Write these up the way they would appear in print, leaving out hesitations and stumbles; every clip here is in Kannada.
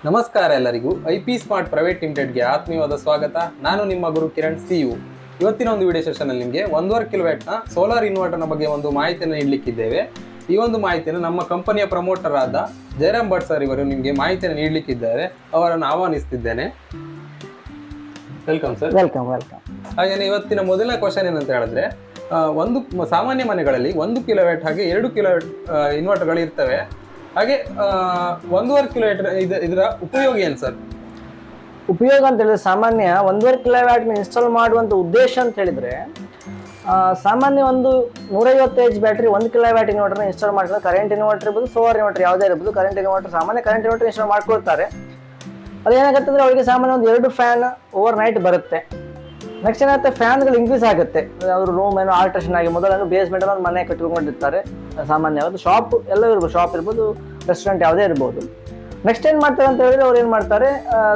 ನಮಸ್ಕಾರ ಎಲ್ಲರಿಗೂ ಐಪಿ ಸ್ಮಾರ್ಟ್ ಪ್ರೈವೇಟ್ ಲಿಮಿಟೆಡ್ಗೆ ಆತ್ಮೀಯವಾದ ಸ್ವಾಗತ. ನಾನು ನಿಮ್ಮ ಗುರು ಕಿರಣ್ ಸಿಯು. ಇವತ್ತಿನ ಒಂದು ವಿಡಿಯೋ ಸೆಷನಲ್ಲಿ ನಿಮಗೆ 1.5 ಕಿಲೋವ್ಯಾಟ್ನ ಸೋಲಾರ್ ಇನ್ವರ್ಟರ್ನ ಬಗ್ಗೆ ಒಂದು ಮಾಹಿತಿಯನ್ನು ನೀಡಲಿಕ್ಕಿದ್ದೇವೆ. ಈ ಒಂದು ಮಾಹಿತಿಯನ್ನು ನಮ್ಮ ಕಂಪನಿಯ ಪ್ರಮೋಟರ್ ಆದ ಜಯರಾಮ್ ಭಟ್ ಸರ್ ಇವರು ನಿಮಗೆ ಮಾಹಿತಿಯನ್ನು ನೀಡಲಿಕ್ಕಿದ್ದಾರೆ. ಅವರನ್ನು ಆಹ್ವಾನಿಸುತ್ತಿದ್ದೇನೆ. Welcome sir. ವೆಲ್ಕಮ್. ಹಾಗೆಯೇ ಇವತ್ತಿನ ಮೊದಲ ಕ್ವಶನ್ ಏನಂತ ಹೇಳಿದ್ರೆ, ಒಂದು ಸಾಮಾನ್ಯ ಮನೆಗಳಲ್ಲಿ 1 ಕಿಲೋವ್ಯಾಟ್ ಹಾಗೆ 2 ಕಿಲೋವ್ಯಾಟ್ ಇನ್ವರ್ಟರ್ಗಳು ಇರ್ತವೆ. ಹಾಗೆ 1.5 ಕಿಲೋವ್ಯಾಟ್ ಇದರ ಉಪಯೋಗ ಏನು ಸರ್? ಉಪಯೋಗ ಅಂತ ಹೇಳಿದ್ರೆ ಸಾಮಾನ್ಯ 1.5 ಕಿಲೋವ್ಯಾಟ್ನ ಇನ್ಸ್ಟಾಲ್ ಮಾಡುವಂಥ ಉದ್ದೇಶ ಅಂತ ಹೇಳಿದ್ರೆ, ಸಾಮಾನ್ಯ ಒಂದು 150 H ಬ್ಯಾಟ್ರಿ 1 ಕಿಲೋವ್ಯಾಟ್ ಇನ್ವರ್ಟರ್ನ ಇನ್ಸ್ಟಾಲ್ ಮಾಡ್ತಾರೆ. ಕರೆಂಟ್ ಇನ್ವರ್ಟರ್ ಇರ್ಬೋದು, ಸೋಲಾರ್ ಇನ್ವರ್ಟರ್ ಯಾವುದೇ ಇರ್ಬೋದು. ಕರೆಂಟ್ ಇನ್ವರ್ಟರ್ ಸಾಮಾನ್ಯ ಕರೆಂಟ್ ಇನ್ವರ್ಟರ್ ಇನ್ಸ್ಟಾಲ್ ಮಾಡ್ಕೊಳ್ತಾರೆ. ಅದೇನಾಗುತ್ತೆ ಅಂದರೆ ಅವರಿಗೆ ಸಾಮಾನ್ಯ ಒಂದು 2 ಫ್ಯಾನ್ ಓವರ್ ನೈಟ್ ಬರುತ್ತೆ. ನೆಕ್ಸ್ಟ್ ಏನಾಗುತ್ತೆ, ಫ್ಯಾನ್ಗಳು ಇನ್ಕ್ರೀಸ್ ಆಗುತ್ತೆ. ಅವ್ರ ರೂಮ್ ಏನೋ ಆಲ್ಟ್ರೇಷನ್ ಆಗಿ ಮೊದಲು ಬೇಸ್ಮೆಂಟ್ ಒಂದು ಮನೆ ಕಟ್ಕೊಂಡಿರ್ತಾರೆ. ಸಾಮಾನ್ಯವಾದ ಶಾಪ್ ಎಲ್ಲ ಇರ್ಬೋದು, ಶಾಪ್ ಇರ್ಬೋದು, ರೆಸ್ಟೋರೆಂಟ್ ಯಾವುದೇ ಇರ್ಬೋದು. ನೆಕ್ಸ್ಟ್ ಏನು ಮಾಡ್ತಾರೆ ಅಂತ ಹೇಳಿದ್ರೆ, ಅವ್ರು ಏನು ಮಾಡ್ತಾರೆ,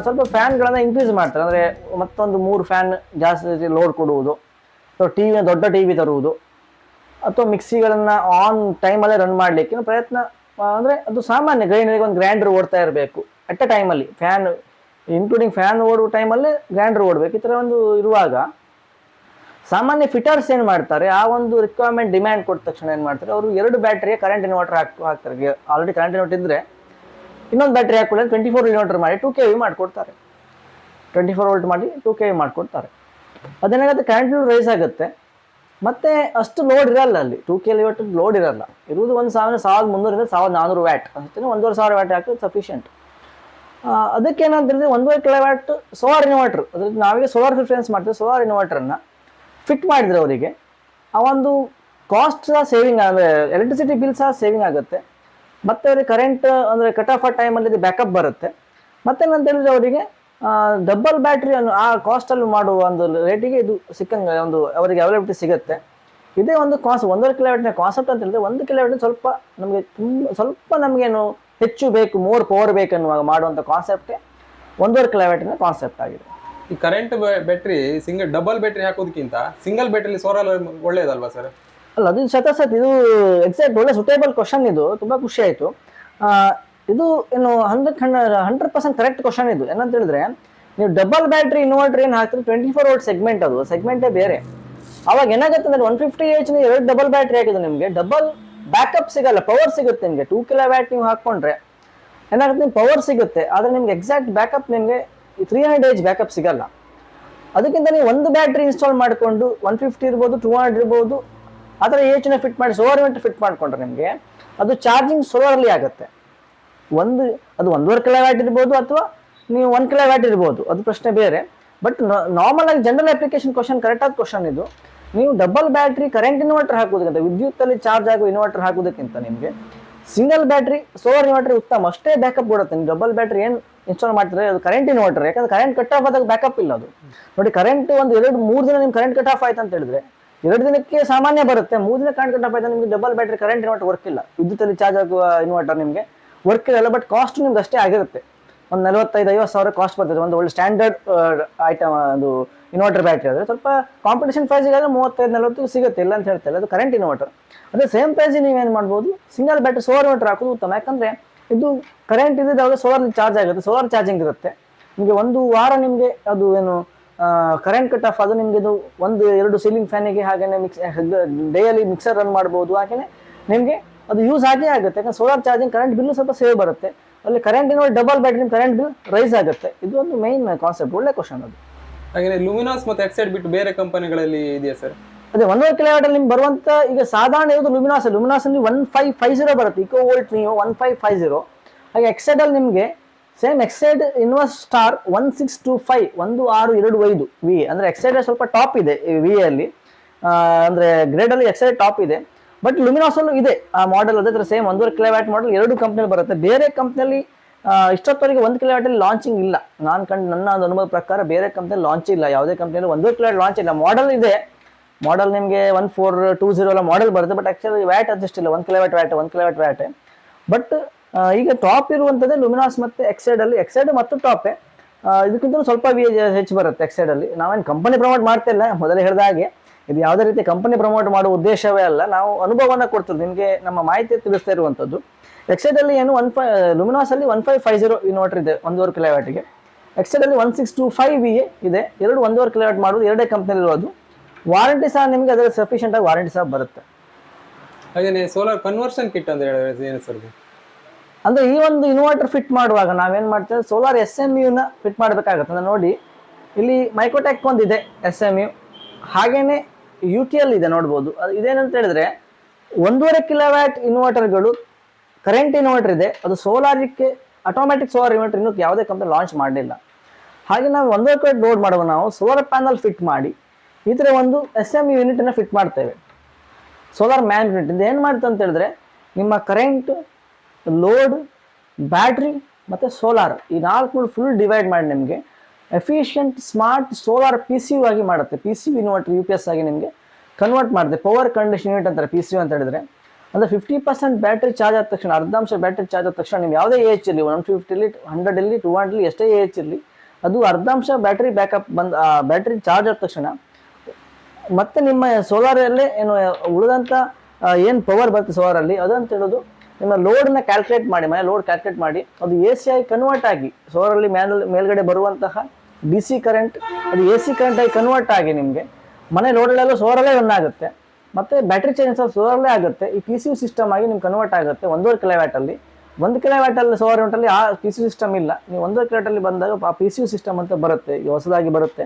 ಸ್ವಲ್ಪ ಫ್ಯಾನ್ಗಳನ್ನು ಇನ್ಕ್ರೀಸ್ ಮಾಡ್ತಾರೆ. ಅಂದರೆ ಮತ್ತೊಂದು 3 ಫ್ಯಾನ್ ಜಾಸ್ತಿ ಲೋಡ್ ಕೊಡುವುದು, ಅಥವಾ ದೊಡ್ಡ ಟಿ ವಿ ತರುವುದು, ಅಥವಾ ಮಿಕ್ಸಿಗಳನ್ನು ಆನ್ ಟೈಮಲ್ಲೇ ರನ್ ಮಾಡಲಿಕ್ಕೆ ಪ್ರಯತ್ನ. ಅಂದರೆ ಅದು ಸಾಮಾನ್ಯ ಗ್ರೈಂಡರಿಗೆ ಒಂದು ಗ್ರೈಂಡರ್ ಓಡ್ತಾ ಇರಬೇಕು ಅಟ್ ಎ ಟೈಮಲ್ಲಿ, ಫ್ಯಾನ್ ಇನ್ಕ್ಲೂಡಿಂಗ್ ಫ್ಯಾನ್ ಓಡುವ ಟೈಮಲ್ಲೇ ಗ್ರೈಂಡರ್ ಓಡಬೇಕು. ಈ ಥರ ಒಂದು ಇರುವಾಗ ಸಾಮಾನ್ಯ ಫಿಟರ್ಸ್ ಏನು ಮಾಡ್ತಾರೆ, ಆ ಒಂದು ರಿಕ್ವೈರ್ಮೆಂಟ್ ಡಿಮ್ಯಾಂಡ್ ಕೊಟ್ಟ ತಕ್ಷಣ ಏನು ಮಾಡ್ತಾರೆ, ಅವರು 2 ಬ್ಯಾಟ್ರಿಯ ಕರೆಂಟ್ ಇನ್ವರ್ಟರ್ ಹಾಕ್ತಾರೆ. ಆಲ್ರೆಡಿ ಕರೆಂಟ್ ಇನ್ವರ್ಟರ್ ಇದ್ದರೆ ಇನ್ನೊಂದು ಬ್ಯಾಟ್ರಿ ಹಾಕೊಳ್ಳಿ 24 ಇನ್ವರ್ಟರ್ ಮಾಡಿ 2 kV ಮಾಡಿಕೊಡ್ತಾರೆ. 24 ವೋಲ್ಟ್ ಮಾಡಿ 2 kV ಮಾಡಿಕೊಡ್ತಾರೆ. ಅದೇನಾಗುತ್ತೆ, ಕರೆಂಟ್ ರೈಸ್ ಆಗುತ್ತೆ. ಮತ್ತು ಅಷ್ಟು ಲೋಡ್ ಇರಲ್ಲ ಅಲ್ಲಿ, 2 kV ಲೋಡ್ ಇರಲ್ಲ. ಇರುವುದು 1300 1400 ವ್ಯಾಟ್ ಅಷ್ಟೇ. 1500 ವ್ಯಾಟ್ ಹಾಕಿದ್ರೆ ಸಫಿಷಿಯಂಟ್. ಅದಕ್ಕೇನಂತ ಹೇಳಿದ್ರೆ 1.5 ಕಿಲೋವ್ಯಾಟ್ ಸೋಲಾರ್ ಇನ್ವರ್ಟರ್, ಅದ್ರಲ್ಲಿ ನಾವೀಗ ಸೋಲಾರ್ ಪ್ರಿಫರೆನ್ಸ್ ಮಾಡ್ತೀವಿ. ಸೋಲಾರ್ ಇನ್ವರ್ಟರ್ನ ಫಿಟ್ ಮಾಡಿದರೆ ಅವರಿಗೆ ಆ ಒಂದು ಕಾಸ್ಟ್ ಸಹ ಸೇವಿಂಗ್, ಅಂದರೆ ಎಲೆಕ್ಟ್ರಿಸಿಟಿ ಬಿಲ್ ಸಹ ಸೇವಿಂಗ್ ಆಗುತ್ತೆ. ಮತ್ತು ಅವರಿಗೆ ಕರೆಂಟ್ ಅಂದರೆ ಕಟ್ ಆಫ್ ಆ ಟೈಮಲ್ಲಿ ಇದು ಬ್ಯಾಕಪ್ ಬರುತ್ತೆ. ಮತ್ತೇನಂತ ಹೇಳಿದ್ರೆ ಅವರಿಗೆ ಡಬಲ್ ಬ್ಯಾಟ್ರಿ ಆ ಕಾಸ್ಟಲ್ಲಿ ಮಾಡುವ ಒಂದು ರೇಟಿಗೆ ಇದು ಸಿಕ್ಕಂಗೆ ಒಂದು ಅವರಿಗೆ ಅವೈಲಬಿಲಿಟಿ ಸಿಗುತ್ತೆ. ಇದೇ ಒಂದು 1.5 ಕಿಲೋವ್ಯಾಟ್ನ ಕಾನ್ಸೆಪ್ಟ್ ಅಂತ ಹೇಳಿದ್ರೆ, 1 ಕಿಲೋವ್ಯಾಟ್ ಸ್ವಲ್ಪ ನಮಗೇನು ಹೆಚ್ಚು ಬೇಕು, ಮೋರ್ ಪವರ್ ಬೇಕನ್ನುವಾಗ ಮಾಡುವಂಥ ಕಾನ್ಸೆಪ್ಟೇ 1.5 ಕಿಲೋವ್ಯಾಟಿನ ಕಾನ್ಸೆಪ್ಟ್ ಆಗಿದೆ. ಈ ಕರೆಂಟ್ ಬ್ಯಾಟ್ರಿ ಡಬಲ್ ಬ್ಯಾಟ್ರಿ ಹಾಕೋದಕ್ಕಿಂತ ಸಿಂಗಲ್ ಬ್ಯಾಟ್ರಿ ಸೋಲಾರ್ ಒಳ್ಳೇದಲ್ವಾ ಸರ್? ಅಲ್ಲ, ಅದು ಸತ್ ಇದು ಎಕ್ಸಾಕ್ಟ್ ಒಳ್ಳೆ ಸುಟೇಬಲ್ ಕ್ವಶನ್. ಇದು ತುಂಬ ಖುಷಿ ಆಯಿತು. ಇದು ಏನು 100% ಕರೆಕ್ಟ್ ಕ್ವಶನ್ ಇದು. ಏನಂತ ಹೇಳಿದ್ರೆ, ನೀವು ಡಬಲ್ ಬ್ಯಾಟ್ರಿ ಇನ್ವರ್ಟರ್ ಏನು ಹಾಕ್ತೀರಿ, 24 ವೋಲ್ಟ್ ಸೆಗ್ಮೆಂಟ್, ಅದು ಸೆಗ್ಮೆಂಟೇ ಬೇರೆ. ಅವಾಗ ಏನಾಗುತ್ತೆ ಅಂದರೆ 150 H 2 ಡಬಲ್ ಬ್ಯಾಟ್ರಿ ಹಾಕಿದ್ರೆ ನಿಮಗೆ ಡಬಲ್ ಬ್ಯಾಕಪ್ ಸಿಗಲ್ಲ, ಪವರ್ ಸಿಗುತ್ತೆ ನಿಮಗೆ. 2 ಕಿಲೋವ್ಯಾಟ್ ನೀವು ಹಾಕ್ಕೊಂಡ್ರೆ ಏನಾಗುತ್ತೆ, ನಿಮ್ಗೆ ಪವರ್ ಸಿಗುತ್ತೆ. ಆದರೆ ನಿಮ್ಗೆ ಎಕ್ಸಾಕ್ಟ್ ಬ್ಯಾಕಪ್ ನಿಮಗೆ 300 H ಬ್ಯಾಕಪ್ ಸಿಗಲ್ಲ. ಅದಕ್ಕಿಂತ ನೀವು ಒಂದು ಬ್ಯಾಟ್ರಿ ಇನ್ಸ್ಟಾಲ್ ಮಾಡಿಕೊಂಡು 150 ಇರ್ಬೋದು, 200 ಇರ್ಬೋದು, ಆ ಥರ H ನ ಫಿಟ್ ಮಾಡಿ ಸೋಲಾರ್ ಇನ್ವರ್ಟರ್ ಫಿಟ್ ಮಾಡಿಕೊಂಡ್ರೆ ನಿಮಗೆ ಅದು ಚಾರ್ಜಿಂಗ್ ಸೋಲಾರಲ್ಲಿ ಆಗುತ್ತೆ. ಅದು 1.5 ಕಿಲೋವ್ಯಾಟ್ ಇರ್ಬೋದು, ಅಥವಾ ನೀವು 1 ಕಿಲೋವ್ಯಾಟ್ ಇರ್ಬೋದು, ಅದು ಪ್ರಶ್ನೆ ಬೇರೆ. ಬಟ್ ನಾರ್ಮಲ್ ಆಗಿ ಜನರಲ್ ಅಪ್ಲಿಕೇಶನ್ ಕ್ವಶನ್, ಕರೆಕ್ಟಾದ ಕ್ವಶನ್ ಇದು. ನೀವು ಡಬಲ್ ಬ್ಯಾಟ್ರಿ ಕರೆಂಟ್ ಇನ್ವರ್ಟರ್ ಹಾಕೋದಕ್ಕಿಂತ, ವಿದ್ಯುತ್ತಲ್ಲಿ ಚಾರ್ಜ್ ಆಗೋ ಇನ್ವರ್ಟರ್ ಹಾಕೋದಕ್ಕಿಂತ ನಿಮಗೆ ಸಿಂಗಲ್ ಬ್ಯಾಟ್ರಿ ಸೋಲಾರ್ ಇನ್ವರ್ಟರ್ ಉತ್ತಮ. ಅಷ್ಟೇ ಬ್ಯಾಕಪ್ ಕೊಡುತ್ತೆ. ನೀವು ಡಬಲ್ ಬ್ಯಾಟ್ರಿ ಏನು ಇನ್ಸ್ಟಾಲ್ ಮಾಡ್ತಾರೆ ಅದು ಕರೆಂಟ್ ಇನ್ವರ್ಟರ್, ಯಾಕಂದ್ರೆ ಕರೆಂಟ್ ಕಟ್ ಆಫ್ ಆದಾಗ ಬ್ಯಾಕಪ್ ಇಲ್ಲ. ಅದು ನೋಡಿ, ಕರೆಂಟ್ ಒಂದು 2-3 ದಿನ ನಿಮ್ಗೆ ಕರೆಂಟ್ ಕಟ್ ಆಫ್ ಆಯ್ತು ಅಂತ ಹೇಳಿದ್ರೆ 2 ದಿನಕ್ಕೆ ಸಾಮಾನ್ಯ ಬರುತ್ತೆ. 3 ದಿನ ಕರೆಂಟ್ ಕಟ್ ಆಫ್ ಆಯ್ತು ನಿಮಗೆ double battery current inverter work ಇಲ್ಲ. ವಿದ್ಯುತ್ತಲ್ಲಿ ಚಾರ್ಜ್ ಆಗುವ ಇನ್ವರ್ಟರ್ ನಿಮಗೆ ವರ್ಕ್ ಇರಲ್ಲ. ಬಟ್ ಕಾಸ್ಟ್ ನಿಮ್ಗೆ ಅಷ್ಟೇ ಆಗಿರುತ್ತೆ. ಒಂದು 45-50 ಸಾವಿರ ಕಾಸ್ಟ್ ಬರ್ತದೆ. ಒಂದು ಒಳ್ಳೆ ಸ್ಟ್ಯಾಂಡರ್ಡ್ ಐಟಮ್ ಅದು ಇನ್ವರ್ಟರ್ ಬ್ಯಾಟ್ರಿ ಆದರೆ ಸ್ವಲ್ಪ ಕಾಂಪಿಟೇಷನ್ ಪ್ರೈಸಿಗಾದ್ರೆ 35-40 ಸಿಗುತ್ತೆ, ಇಲ್ಲ ಅಂತ ಹೇಳ್ತಾರೆ. ಅದು ಕರೆಂಟ್ ಇನ್ವರ್ಟರ್. ಅದೇ ಸೇಮ್ ಪ್ರೈಸಿಗೆ ನೀವೇನು ಮಾಡ್ಬೋದು, ಸಿಂಗಲ್ ಬ್ಯಾಟ್ರಿ ಸೋಲಾರ್ ಇನ್ವರ್ಟರ್ ಹಾಕೋದು ಉತ್ತಮ. ಯಾಕಂದರೆ ಇದು ಕರೆಂಟ್ ಇದ್ದಾಗ ಸೋಲಾರ್ ಚಾರ್ಜ್ ಆಗುತ್ತೆ, ಸೋಲಾರ್ ಚಾರ್ಜಿಂಗ್ ಇರುತ್ತೆ. ನಿಮಗೆ ಒಂದು ವಾರ ನಿಮಗೆ ಅದು ಏನು ಕರೆಂಟ್ ಕಟ್ ಆಫ್, ಅದು ನಿಮಗೆ ಇದು 1-2 ಸೀಲಿಂಗ್ ಫ್ಯಾನಿಗೆ ಹಾಗೆಯೇ ಡೈಲಿ ಮಿಕ್ಸರ್ ರನ್ ಮಾಡ್ಬೋದು. ಹಾಗೆಯೇ ನಿಮಗೆ ಅದು ಯೂಸ್ ಆಗೇ ಆಗುತ್ತೆ. ಯಾಕಂದ್ರೆ ಸೋಲಾರ್ ಚಾರ್ಜಿಂಗ್ ಕರೆಂಟ್ ಬಿಲ್ಲು ಸ್ವಲ್ಪ ಸೇವ್ ಬರುತ್ತೆ. ಅಲ್ಲಿ current inverter double battery current bill rise ಆಗುತ್ತೆ. ಇದು ಒಂದು ಮೈನ್ ಕಾನ್ಸೆಪ್ಟ್. ಒಳ್ಳೆ ಕ್ವಶನ್ ಅದು. ಹಾಗೆ ಲುಮಿನಾಸ್ ಮತ್ತು ಎಕ್ಸೈಡ್ ಬಿಟ್ಟು ಬೇರೆ ಕಂಪನಿಗಳಲ್ಲಿ ಇದೆಯಾ ಸರ್? ಅದೇ 1.5 ಕಿಲೋವ್ಯಾಟ್ ಅಲ್ಲಿ ನಿಮ್ಗೆ ಬರುವಂತ ಈಗ ಸಾಧಾರಣ ಇರೋದು ಲುಮಿನಾಸ್. ಅಲ್ಲಿ 1550 ಬರುತ್ತೆ, ಇಕೋ ವೋಲ್ಟ್ ನೀವು 1550. ಹಾಗೆ ಎಕ್ಸೈಡ್ ಅಲ್ಲಿ ನಿಮಗೆ same Exide inverse star 1625 1625 V, ಅಂದ್ರೆ ಎಕ್ಸೈಡ್ ಸ್ವಲ್ಪ ಟಾಪ್ ಇದೆ ವಿ ಅಲ್ಲಿ, ಅಂದ್ರೆ ಗ್ರೇಡ್ ಅಲ್ಲಿ ಎಕ್ಸೈಡ್ ಟಾಪ್ ಇದೆ. ಬಟ್ ಲುಮಿನಾಸ್ ಅಲ್ಲೂ ಇದೆ ಆ ಮಾಡೆಲ್. ಅದೇ ಸೇಮ್ 1.5 ಕಿಲೋವ್ಯಾಟ್ ಮಾಡೆಲ್ 2 ಕಂಪ್ನಿಯಲ್ಲಿ ಬರುತ್ತೆ. ಬೇರೆ ಕಂಪ್ನಿಯಲ್ಲಿ ಇಷ್ಟೊತ್ತವರೆಗೆ 1 ಕಿಲೋವ್ಯಾಟ್ ಅಲ್ಲಿ ಲಾಂಚಿಂಗ್ ಇಲ್ಲ. ನನ್ನ ಒಂದು ಅನುಭವ ಪ್ರಕಾರ ಬೇರೆ ಕಂಪ್ನಿಯಲ್ಲಿ ಲಾಂಚ್ ಇಲ್ಲ. ಯಾವುದೇ ಕಂಪ್ನಿಯಲ್ಲಿ 1.5 ಕಿಲೋವ್ಯಾಟ್ ಲಾಂಚ್ ಇಲ್ಲ. ಮಾಡೆಲ್ ಇದೆ, ಮಾಡೆಲ್ ನಿಮಗೆ 1420 ಎಲ್ಲ ಮಾಡೆಲ್ ಬರುತ್ತೆ. ಬಟ್ ಆಕ್ಚುಲಿ ವ್ಯಾಟ್ ಅದಷ್ಟು ಇಲ್ಲ, 1 ಕಿಲೋವ್ಯಾಟ್ ವ್ಯಾಟ್. ಬಟ್ ಈಗ ಟಾಪ್ ಇರುವಂಥದ್ದೇ ಲುಮಿನಾಸ್ ಮತ್ತು ಎಕ್ಸೈಡ್ ಅಲ್ಲಿ. ಎಕ್ಸೈಡ್ ಮತ್ತು ಟಾಪೇ, ಇದಕ್ಕಿಂತ ಸ್ವಲ್ಪ ಹೆಚ್ಚು ಬರುತ್ತೆ ಎಕ್ಸೈಡ್ ಅಲ್ಲಿ. ನಾವೇನು ಕಂಪನಿ ಪ್ರಮೋಟ್ ಮಾಡ್ತಿಲ್ಲ, ಮೊದಲೇ ಹೇಳಿದ ಹಾಗೆ ಇದು ಯಾವುದೇ ರೀತಿ ಕಂಪನಿ ಪ್ರಮೋಟ್ ಮಾಡುವ ಉದ್ದೇಶವೇ ಅಲ್ಲ. ನಾವು ಅನುಭವನ ಕೊಡ್ತೀವಿ ನಿಮಗೆ, ನಮ್ಮ ಮಾಹಿತಿ ತಿಳಿಸ್ತಾ ಇರುವಂಥದ್ದು. ಎಕ್ಸೈಡಲ್ಲಿ ಏನು ಲುಮಿನಾಸಲ್ಲಿ 1550 ಇನ್ವರ್ಟರ್ ಇದೆ 1.5 ಕಿಲೋವ್ಯಾಟಿಗೆ. ಎಕ್ಸೈಡಲ್ಲಿ 1625 ಇದೆ, ಎರಡು 1.5 ಕಿಲೋವ್ಯಾಟ್ ಮಾಡೋದು, ಎರಡೇ ಕಂಪ್ನಿಯಲ್ಲಿ ಇರೋದು. ವಾರಂಟಿ ಸಹ ನಿಮಗೆ ಅದರ ಸಫಿಷಿಯೆಂಟ್ ಆಗಿ ವಾರಂಟಿ ಸಹ ಬರುತ್ತೆ. ಹಾಗೆ ಸೋಲಾರ್ ಕನ್ವರ್ಷನ್ ಕಿಟ್ ಅಂತ ಹೇಳಿದ್ರೆ ಏನು ಸರ್? ಅಂದರೆ ಈ ಒಂದು ಇನ್ವರ್ಟರ್ ಫಿಟ್ ಮಾಡುವಾಗ ನಾವೇನು ಮಾಡ್ತೇವೆ, ಸೋಲಾರ್ SMUನ ಫಿಟ್ ಮಾಡಬೇಕಾಗುತ್ತೆ. ಅಂದರೆ ನೋಡಿ, ಇಲ್ಲಿ ಮೈಕ್ರೋಟೆಕ್ ಒಂದಿದೆ SMU, ಹಾಗೇನೆ UTL ಇದೆ ನೋಡ್ಬೋದು. ಅದು ಇದೇನಂತ ಹೇಳಿದ್ರೆ 1.5 ಕಿಲೋವ್ಯಾಟ್ ಇನ್ವರ್ಟರ್ಗಳು ಕರೆಂಟ್ ಇನ್ವರ್ಟರ್ ಇದೆ, ಅದು ಸೋಲಾರಿಗೆ ಆಟೋಮ್ಯಾಟಿಕ್ ಸೋಲಾರ್ ಇನ್ವರ್ಟರ್ ಇನ್ನೂ ಯಾವುದೇ ಕಂಪ್ನಿ ಲಾಂಚ್ ಮಾಡಲಿಲ್ಲ. ಹಾಗೆ ನಾವು 1.5 ಕಿಲೋವ್ಯಾಟ್ ಲೋಡ್ ಮಾಡುವಾಗ ನಾವು ಸೋಲಾರ್ ಪ್ಯಾನಲ್ ಫಿಟ್ ಮಾಡಿ ಈ ಥರ ಒಂದು SMU ಯೂನಿಟನ್ನು ಫಿಟ್ ಮಾಡ್ತೇವೆ. ಸೋಲಾರ್ ಮ್ಯಾನ್ ಯೂನಿಟ್ ಇದು ಏನು ಮಾಡುತ್ತೆ ಅಂತ ಹೇಳಿದ್ರೆ, ನಿಮ್ಮ ಕರೆಂಟ್, ಲೋಡ್, ಬ್ಯಾಟ್ರಿ ಮತ್ತು ಸೋಲಾರ್ ಈ 4 ಫುಲ್ ಡಿವೈಡ್ ಮಾಡಿ ನಿಮಗೆ ಎಫಿಷಿಯಂಟ್ ಸ್ಮಾರ್ಟ್ ಸೋಲಾರ್ PCU ಆಗಿ ಮಾಡುತ್ತೆ. PCU ಇನ್ವರ್ಟರ್ UPS ಆಗಿ ನಿಮಗೆ ಕನ್ವರ್ಟ್ ಮಾಡುತ್ತೆ. ಪವರ್ ಕಂಡೀಷನ್ ಯೂನಿಟ್ ಅಂತಾರೆ PCU ಅಂತ ಹೇಳಿದ್ರೆ. ಅಂದರೆ 50% ಬ್ಯಾಟ್ರಿ ಚಾರ್ಜ್ ಆದ ತಕ್ಷಣ, ಅರ್ಧಾಂಶ ಬ್ಯಾಟ್ರಿ ಚಾರ್ಜ್ ಆದ ತಕ್ಷಣ ನೀವು ಯಾವುದೇ AH ಇರಲಿ, 150 100 200 ಎಷ್ಟೇ AH ಇರಲಿ, ಅದು ಅರ್ಧಾಂಶ ಬ್ಯಾಟ್ರಿ ಬ್ಯಾಕಪ್ ಬ್ಯಾಟ್ರಿ ಚಾರ್ಜ್ ಆದ ತಕ್ಷಣ ಮತ್ತೆ ನಿಮ್ಮ ಸೋಲಾರಲ್ಲೇ ಏನು ಉಳಿದಂಥ ಏನು ಪವರ್ ಬರುತ್ತೆ ಸೋಲಾರಲ್ಲಿ ಅದಂತ ಹೇಳೋದು ನಿಮ್ಮ ಲೋಡನ್ನ ಕ್ಯಾಲ್ಕುಲೇಟ್ ಮಾಡಿ, ಮನೆ ಲೋಡ್ ಕ್ಯಾಲ್ಕುಲೇಟ್ ಮಾಡಿ ಅದು AC ಆಗಿ ಕನ್ವರ್ಟ್ ಆಗಿ ಸೋಲಾರಲ್ಲಿ ಮೇಲ್ಗಡೆ ಬರುವಂತಹ DC ಕರೆಂಟ್ ಅದು AC ಕರೆಂಟ್ ಆಗಿ ಕನ್ವರ್ಟ್ ಆಗಿ ನಿಮಗೆ ಮನೆ ಲೋಡಲ್ಲೆಲ್ಲ ಸೋಲಾರಲ್ಲೇ ರನ್ ಆಗುತ್ತೆ. ಮತ್ತು ಬ್ಯಾಟ್ರಿ ಚೇಂಜ್ ಸೋಲಾರಲ್ಲೇ ಆಗುತ್ತೆ. ಈ PCU ಸಿಸ್ಟಮ್ ಆಗಿ ನಿಮ್ಗೆ ಕನ್ವರ್ಟ್ ಆಗುತ್ತೆ 1.5 ಕಿಲೋವ್ಯಾಟಲ್ಲಿ. 1 ಕಿಲೋವ್ಯಾಟಲ್ಲಿ ಸೋಲಾರ್ ಯೂನಿಟಲ್ಲಿ ಆ PCU ಸಿಸ್ಟಮ್ ಇಲ್ಲ. ನೀವು 1.5 ಕಿಲೋವ್ಯಾಟಲ್ಲಿ ಬಂದಾಗ ಆ PCU ಸಿಸ್ಟಮ್ ಅಂತ ಬರುತ್ತೆ, ಈಗ ಹೊಸದಾಗಿ ಬರುತ್ತೆ.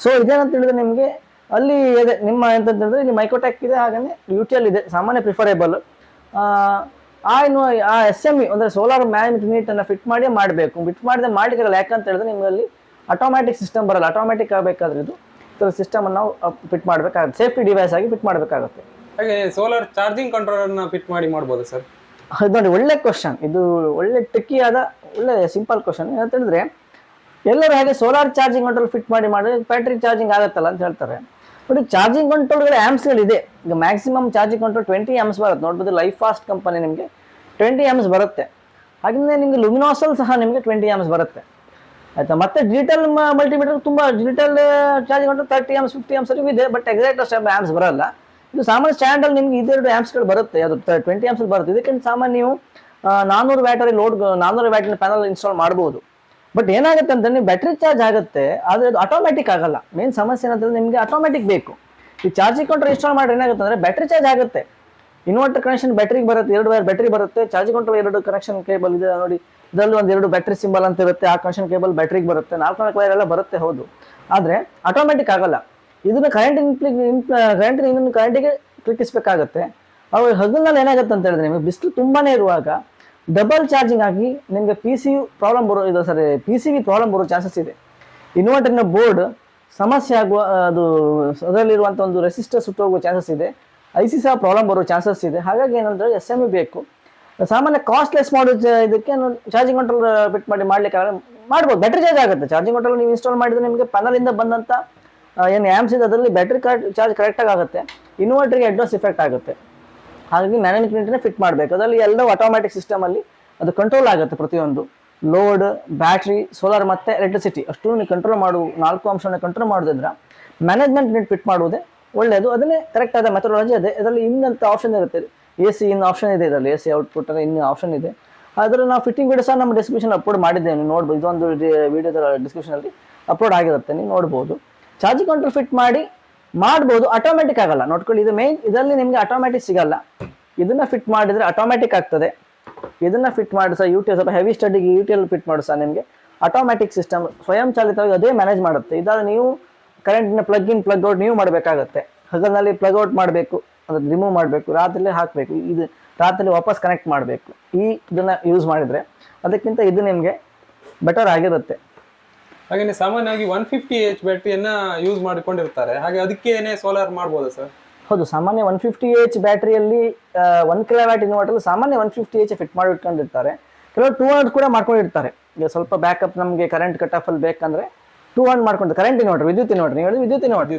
ಸೊ ಇದೇನಂತ ಹೇಳಿದ್ರೆ ನಿಮಗೆ ಅಲ್ಲಿ ಇದೆ ನಿಮ್ಮ ಎಂತಂತ ಹೇಳಿದ್ರೆ ಇಲ್ಲಿ ಮೈಕ್ರೋಟೆಕ್ ಇದೆ, ಹಾಗೆಯೇ UTL ಇದೆ, ಸಾಮಾನ್ಯ ಪ್ರಿಫರೇಬಲ್. ಆ SMU ಅಂದರೆ ಸೋಲಾರ್ ಮ್ಯಾನ್ ಯೂನಿಟನ್ನು ಫಿಟ್ ಮಾಡಿ ಮಾಡಬೇಕು. ಫಿಟ್ ಮಾಡಿದ್ರೆ ಮಾಡಲಿಕ್ಕಾಗಲ್ಲ, ಯಾಕಂತ ಹೇಳಿದ್ರೆ ನಿಮ್ಮಲ್ಲಿ ಆಟೋಮ್ಯಾಟಿಕ್ ಸಿಸ್ಟಮ್ ಬರಲ್ಲ. ಆಟೋಮ್ಯಾಟಿಕ್ ಆಗಬೇಕಾದ್ರೆ ಇದು ಇದರ ಸಿಸ್ಟಮನ್ನು ನಾವು ಫಿಟ್ ಮಾಡಬೇಕಾಗುತ್ತೆ, ಸೇಫ್ಟಿ ಡಿವೈಸ್ ಆಗಿ ಫಿಟ್ ಮಾಡಬೇಕಾಗುತ್ತೆ. ಹಾಗೆ ಸೋಲಾರ್ ಚಾರ್ಜಿಂಗ್ ಕಂಟ್ರೋಲರ್ನ ಫಿಟ್ ಮಾಡ್ಬೋದು ಸರ್? ಇದು ನೋಡಿ ಒಳ್ಳೆ ಕ್ವಶನ್, ಇದು ಒಳ್ಳೆ ಟ್ರಿಕ್ಕಿ ಆದ ಒಳ್ಳೆ ಸಿಂಪಲ್ ಕ್ವಶನ್. ಏನಂತ ಹೇಳಿದ್ರೆ ಎಲ್ಲರೂ ಹಾಗೆ ಸೋಲಾರ್ ಚಾರ್ಜಿಂಗ್ ಕಂಟ್ರೋಲ್ ಫಿಟ್ ಮಾಡಿದ್ರೆ ಬ್ಯಾಟ್ರಿ ಚಾರ್ಜಿಂಗ್ ಆಗುತ್ತಲ್ಲ ಅಂತ ಹೇಳ್ತಾರೆ. ಬಟ್ ಚಾರ್ಜಿಂಗ್ ಕಂಟ್ರೋಲ್ಗಳು ಆ್ಯಮ್ಸ್ಗಳಿದೆ. ಈಗ ಮ್ಯಾಕ್ಸಿಮಮ್ ಚಾರ್ಜಿಂಗ್ ಕಂಟ್ರೋಲ್ 20 amps ಬರುತ್ತೆ. ನೋಡ್ಬೋದು ಲೈಫ್ ಫಾಸ್ಟ್ ಕಂಪನಿ ನಿಮಗೆ 20 amps ಬರುತ್ತೆ. ಹಾಗೆಯೇ ನಿಮಗೆ ಲುಮಿನಾಸಲ್ ಸಹ ನಿಮಗೆ 20 amps ಬರುತ್ತೆ, ಆಯಿತಾ. ಮತ್ತು ಡಿಜಿಟಲ್ ಮಲ್ಟಿಮೀಟರ್ ತುಂಬ digital charging control 30 amps 50 amps ಇದೆ, ಬಟ್ ಎಕ್ಸಾಕ್ಟ್ ಅಷ್ಟು ಆ್ಯಮ್ಸ್ ಬರಲ್ಲ. ಇದು ಸಾಮಾನ್ಯ ಸ್ಟ್ಯಾಂಡಲ್ಲಿ ನಿಮ್ಗೆ ಇದೆರಡು ಆ್ಯಮ್ಸ್ಗಳು ಬರುತ್ತೆ, ಅದು 20 amps ಬರುತ್ತೆ. ಇದಕ್ಕಿಂತ ಸಾಮಾನ್ಯ ನೀವು 400 ವ್ಯಾಟಲ್ಲಿ ಲೋಡ್ 400 ವ್ಯಾಟಿನ ಪ್ಯಾನಲ್ ಇನ್ಸ್ಟಾಲ್ ಮಾಡ್ಬೋದು. ಬಟ್ ಏನಾಗುತ್ತೆ ಅಂತ ನೀವು ಬ್ಯಾಟ್ರಿ ಚಾರ್ಜ್ ಆಗುತ್ತೆ, ಆದರೆ ಅದು ಆಟೋಮ್ಯಾಟಿಕ್ ಆಗಲ್ಲ. ಮೇನ್ ಸಮಸ್ಯೆ ಏನಂತಂದ್ರೆ ನಿಮಗೆ ಆಟೋಮ್ಯಾಟಿಕ್ ಬೇಕು. ಈ ಚಾರ್ಜಿಂಗ್ ಕಂಟ್ರೋಲ್ ಇನ್ಸ್ಟಾಲ್ ಮಾಡಿ ಏನಾಗುತ್ತೆ ಅಂದರೆ ಬ್ಯಾಟ್ರಿ ಚಾರ್ಜ್ ಆಗುತ್ತೆ. ಇನ್ವರ್ಟರ್ ಕನೆಕ್ಷನ್ ಬ್ಯಾಟ್ರಿಗೆ ಬರುತ್ತೆ, 2 ವೈರ್ ಬ್ಯಾಟ್ರಿ ಬರುತ್ತೆ. ಚಾರ್ಜಿಂಗ್ ಕಂಟ್ರೋಲ್ 2 ಕನೆಕ್ಷನ್ ಕೇಬಲ್ ಇದೆ ನೋಡಿ, ಇದರಲ್ಲಿ 2 ಬ್ಯಾಟ್ರಿ ಸಿಂಬಲ್ ಅಂತ ಇರುತ್ತೆ, ಆ ಕನೆಕ್ಷನ್ ಕೇಬಲ್ ಬ್ಯಾಟ್ರಿಗೆ ಬರುತ್ತೆ. 4 ವೈರ್ ಎಲ್ಲ ಬರುತ್ತೆ, ಹೌದು. ಆದರೆ ಆಟೋಮ್ಯಾಟಿಕ್ ಆಗಲ್ಲ. ಇದನ್ನು ಕರೆಂಟಿಗೆ ಕ್ಲಿಕ್ಕಿಸಬೇಕಾಗುತ್ತೆ. ಅವಾಗ ಹಗಲಿನಲ್ಲಿ ಏನಾಗುತ್ತೆ ಅಂತ ಹೇಳಿದ್ರೆ ನಿಮಗೆ ಬಿಸಿಲು ತುಂಬಾನೇ ಇರುವಾಗ ಡಬಲ್ ಚಾರ್ಜಿಂಗ್ ಆಗಿ ನಿಮಗೆ PCU ಪ್ರಾಬ್ಲಮ್ PCB ಪ್ರಾಬ್ಲಮ್ ಬರೋ ಚಾನ್ಸಸ್ ಇದೆ. ಇನ್ವರ್ಟರ್ನ ಬೋರ್ಡ್ ಸಮಸ್ಯೆ ಆಗುವ, ಅದು ಅದರಲ್ಲಿರುವಂಥ ಒಂದು ರೆಸಿಸ್ಟರ್ ಸುಟ್ಟೋಗುವ ಚಾನ್ಸಸ್ ಇದೆ. IC ಸಹ ಪ್ರಾಬ್ಲಮ್ ಬರೋ ಚಾನ್ಸಸ್ ಇದೆ. ಹಾಗಾಗಿ ಏನಂದರೆ SMU ಬೇಕು. ಸಾಮಾನ್ಯ ಕಾಸ್ಟ್ಲೆಸ್ ಮಾಡೋ ಇದಕ್ಕೆ ಚಾರ್ಜಿಂಗ್ ಕಂಟ್ರೋಲ್ ಫಿಟ್ ಮಾಡಲಿಕ್ಕೆ ಮಾಡ್ಬೋದು. ಬ್ಯಾಟ್ರಿ ಚಾರ್ಜ್ ಆಗುತ್ತೆ. ಚಾರ್ಜಿಂಗ್ ಕಂಟ್ರೋಲ್ ನೀವು ಇನ್ಸ್ಟಾಲ್ ಮಾಡಿದರೆ ನಿಮಗೆ ಪ್ಯಾನಲಿಂದ ಬಂದಂಥ ಏನು ಆ್ಯಮ್ಸ್ ಇದೆ ಅದರಲ್ಲಿ ಬ್ಯಾಟ್ರಿ ಚಾರ್ಜ್ ಕರೆಕ್ಟಾಗಿ ಆಗುತ್ತೆ, ಇನ್ವರ್ಟರ್ಗೆ ಅಡ್ವಾನ್ಸ್ ಇಫೆಕ್ಟ್ ಆಗುತ್ತೆ. ಹಾಗಾಗಿ ಮ್ಯಾನೇಜ್ಮೆಂಟ್ ಯೂನಿಟ್ನ ಫಿಟ್ ಮಾಡಬೇಕು. ಅದರಲ್ಲಿ ಎಲ್ಲವೂ ಆಟೋಮ್ಯಾಟಿಕ್ ಸಿಸ್ಟಮಲ್ಲಿ ಅದು ಕಂಟ್ರೋಲ್ ಆಗುತ್ತೆ. ಪ್ರತಿಯೊಂದು ಲೋಡ್, ಬ್ಯಾಟ್ರಿ, ಸೋಲಾರ್ ಮತ್ತು ಎಲೆಕ್ಟ್ರಿಸಿಟಿ ಅಷ್ಟು ನೀವು ಕಂಟ್ರೋಲ್ 4 ಅಂಶವನ್ನು ಕಂಟ್ರೋಲ್ ಮಾಡೋದಿದ್ರೆ ಮ್ಯಾನೇಜ್ಮೆಂಟ್ ಯೂನಿಟ್ ಫಿಟ್ ಮಾಡುವುದೇ ಒಳ್ಳೆಯದು. ಅದನ್ನೇ ಕರೆಕ್ಟ್ ಆದ ಮೆಥಡಾಲಜಿ ಇದೆ. ಇದರಲ್ಲಿ ಇನ್ನಂತ ಆಪ್ಷನ್ ಇರುತ್ತೆ, AC ಇನ್ ಆಪ್ಷನ್ ಇದೆ, ಇದರಲ್ಲಿ AC ಔಟ್ಪುಟ್ ಇನ್ನು ಆಪ್ಷನ್ ಇದೆ. ಅದರಲ್ಲಿ ನಾವು ಫಿಟ್ಟಿಂಗ್ ವಿಡಿಯೋ ಸಹ ನಮ್ಮ ಡಿಸ್ಕ್ರಿಪ್ಷನ್ ಅಪ್ಲೋಡ್ ಮಾಡಿದ್ದೇವೆ, ನೀವು ನೋಡ್ಬೋದು. ಇದೊಂದು ವಿಡಿಯೋದ ಡಿಸ್ಕ್ರಿಪ್ಷನಲ್ಲಿ ಅಪ್ಲೋಡ್ ಆಗಿರುತ್ತೆ, ನೀವು ನೋಡ್ಬೋದು. ಚಾರ್ಜಿಂಗ್ ಕಂಟ್ರೋಲ್ ಫಿಟ್ ಮಾಡ್ಬೋದು, ಆಟೋಮ್ಯಾಟಿಕ್ ಆಗಲ್ಲ. ನೋಡ್ಕೊಳ್ಳಿ, ಇದು ಮೇನ್. ಇದರಲ್ಲಿ ನಿಮಗೆ ಆಟೋಮ್ಯಾಟಿಕ್ ಸಿಗಲ್ಲ. ಇದನ್ನ ಫಿಟ್ ಮಾಡಿದರೆ ಆಟೋಮ್ಯಾಟಿಕ್ ಆಗ್ತದೆ. ಇದನ್ನ ಫಿಟ್ ಮಾಡಿ ಸಹ UTL ಸ್ವಲ್ಪ ಹೆವಿ ಸ್ಟಡಿಗೆ UTL ಫಿಟ್ ಮಾಡಿ ಸಹ ನಿಮಗೆ ಆಟೋಮ್ಯಾಟಿಕ್ ಸಿಸ್ಟಮ್ ಸ್ವಯಂ ಚಾಲಿತವಾಗಿ ಅದೇ ಮ್ಯಾನೇಜ್ ಮಾಡುತ್ತೆ. ಇದಾದ ನೀವು ಕರೆಂಟಿನ ಪ್ಲಗ್ ಇನ್ ಪ್ಲಗ್ ಔಟ್ ನೀವು ಮಾಡಬೇಕಾಗತ್ತೆ. ಹಗಲಿನಲ್ಲಿ ಪ್ಲಗ್ ಔಟ್ ಮಾಡಬೇಕು, ಅದನ್ನು ರಿಮೂವ್ ಮಾಡಬೇಕು, ರಾತ್ರಿಲೇ ಹಾಕಬೇಕು, ಇದು ರಾತ್ರಿ ವಾಪಸ್ ಕನೆಕ್ಟ್ ಮಾಡಬೇಕು. ಇದನ್ನು ಯೂಸ್ ಮಾಡಿದರೆ ಅದಕ್ಕಿಂತ ಇದು ನಿಮಗೆ ಬೆಟರ್ ಆಗಿರುತ್ತೆ. ಹಾಗೆ ಸಾಮಾನ್ಯವಾಗಿ 150H ಬ್ಯಾಟ್ರಿಯನ್ನ ಯೂಸ್ ಮಾಡಿಕೊಂಡಿರ್ತಾರೆ, ಹಾಗೆ ಅದಕ್ಕೇನೆ ಸೋಲಾರ್ ಮಾಡ್ಬೋದಾ ಸರ್? ಹೌದು, ಸಾಮಾನ್ಯ 150H ಬ್ಯಾಟ್ರಿಯಲ್ಲಿ 1 ಕಿಲೋವ್ಯಾಟ್ ಇನ್ವರ್ಟರ್ ಸಾಮಾನ್ಯ 150H ಫಿಟ್ ಮಾಡಿ ಇಟ್ಕೊಂಡಿರ್ತಾರೆ. ಕೆಲವರು 200 ಕೂಡ ಮಾಡ್ಕೊಂಡಿರ್ತಾರೆ. ಈಗ ಸ್ವಲ್ಪ ಬ್ಯಾಕಪ್ ನಮಗೆ ಕರೆಂಟ್ ಕಟ್ ಆಫಲ್ಲಿ ಬೇಕಂದ್ರೆ 200 ಮಾಡ್ಕೊಂಡು ಕರೆಂಟ್ ಇನ್ವರ್ಟರ್, ವಿದ್ಯುತ್ ಇನ್ವರ್ಟರ್, ನೀವು ಹೇಳಿ ವಿದ್ಯುತ್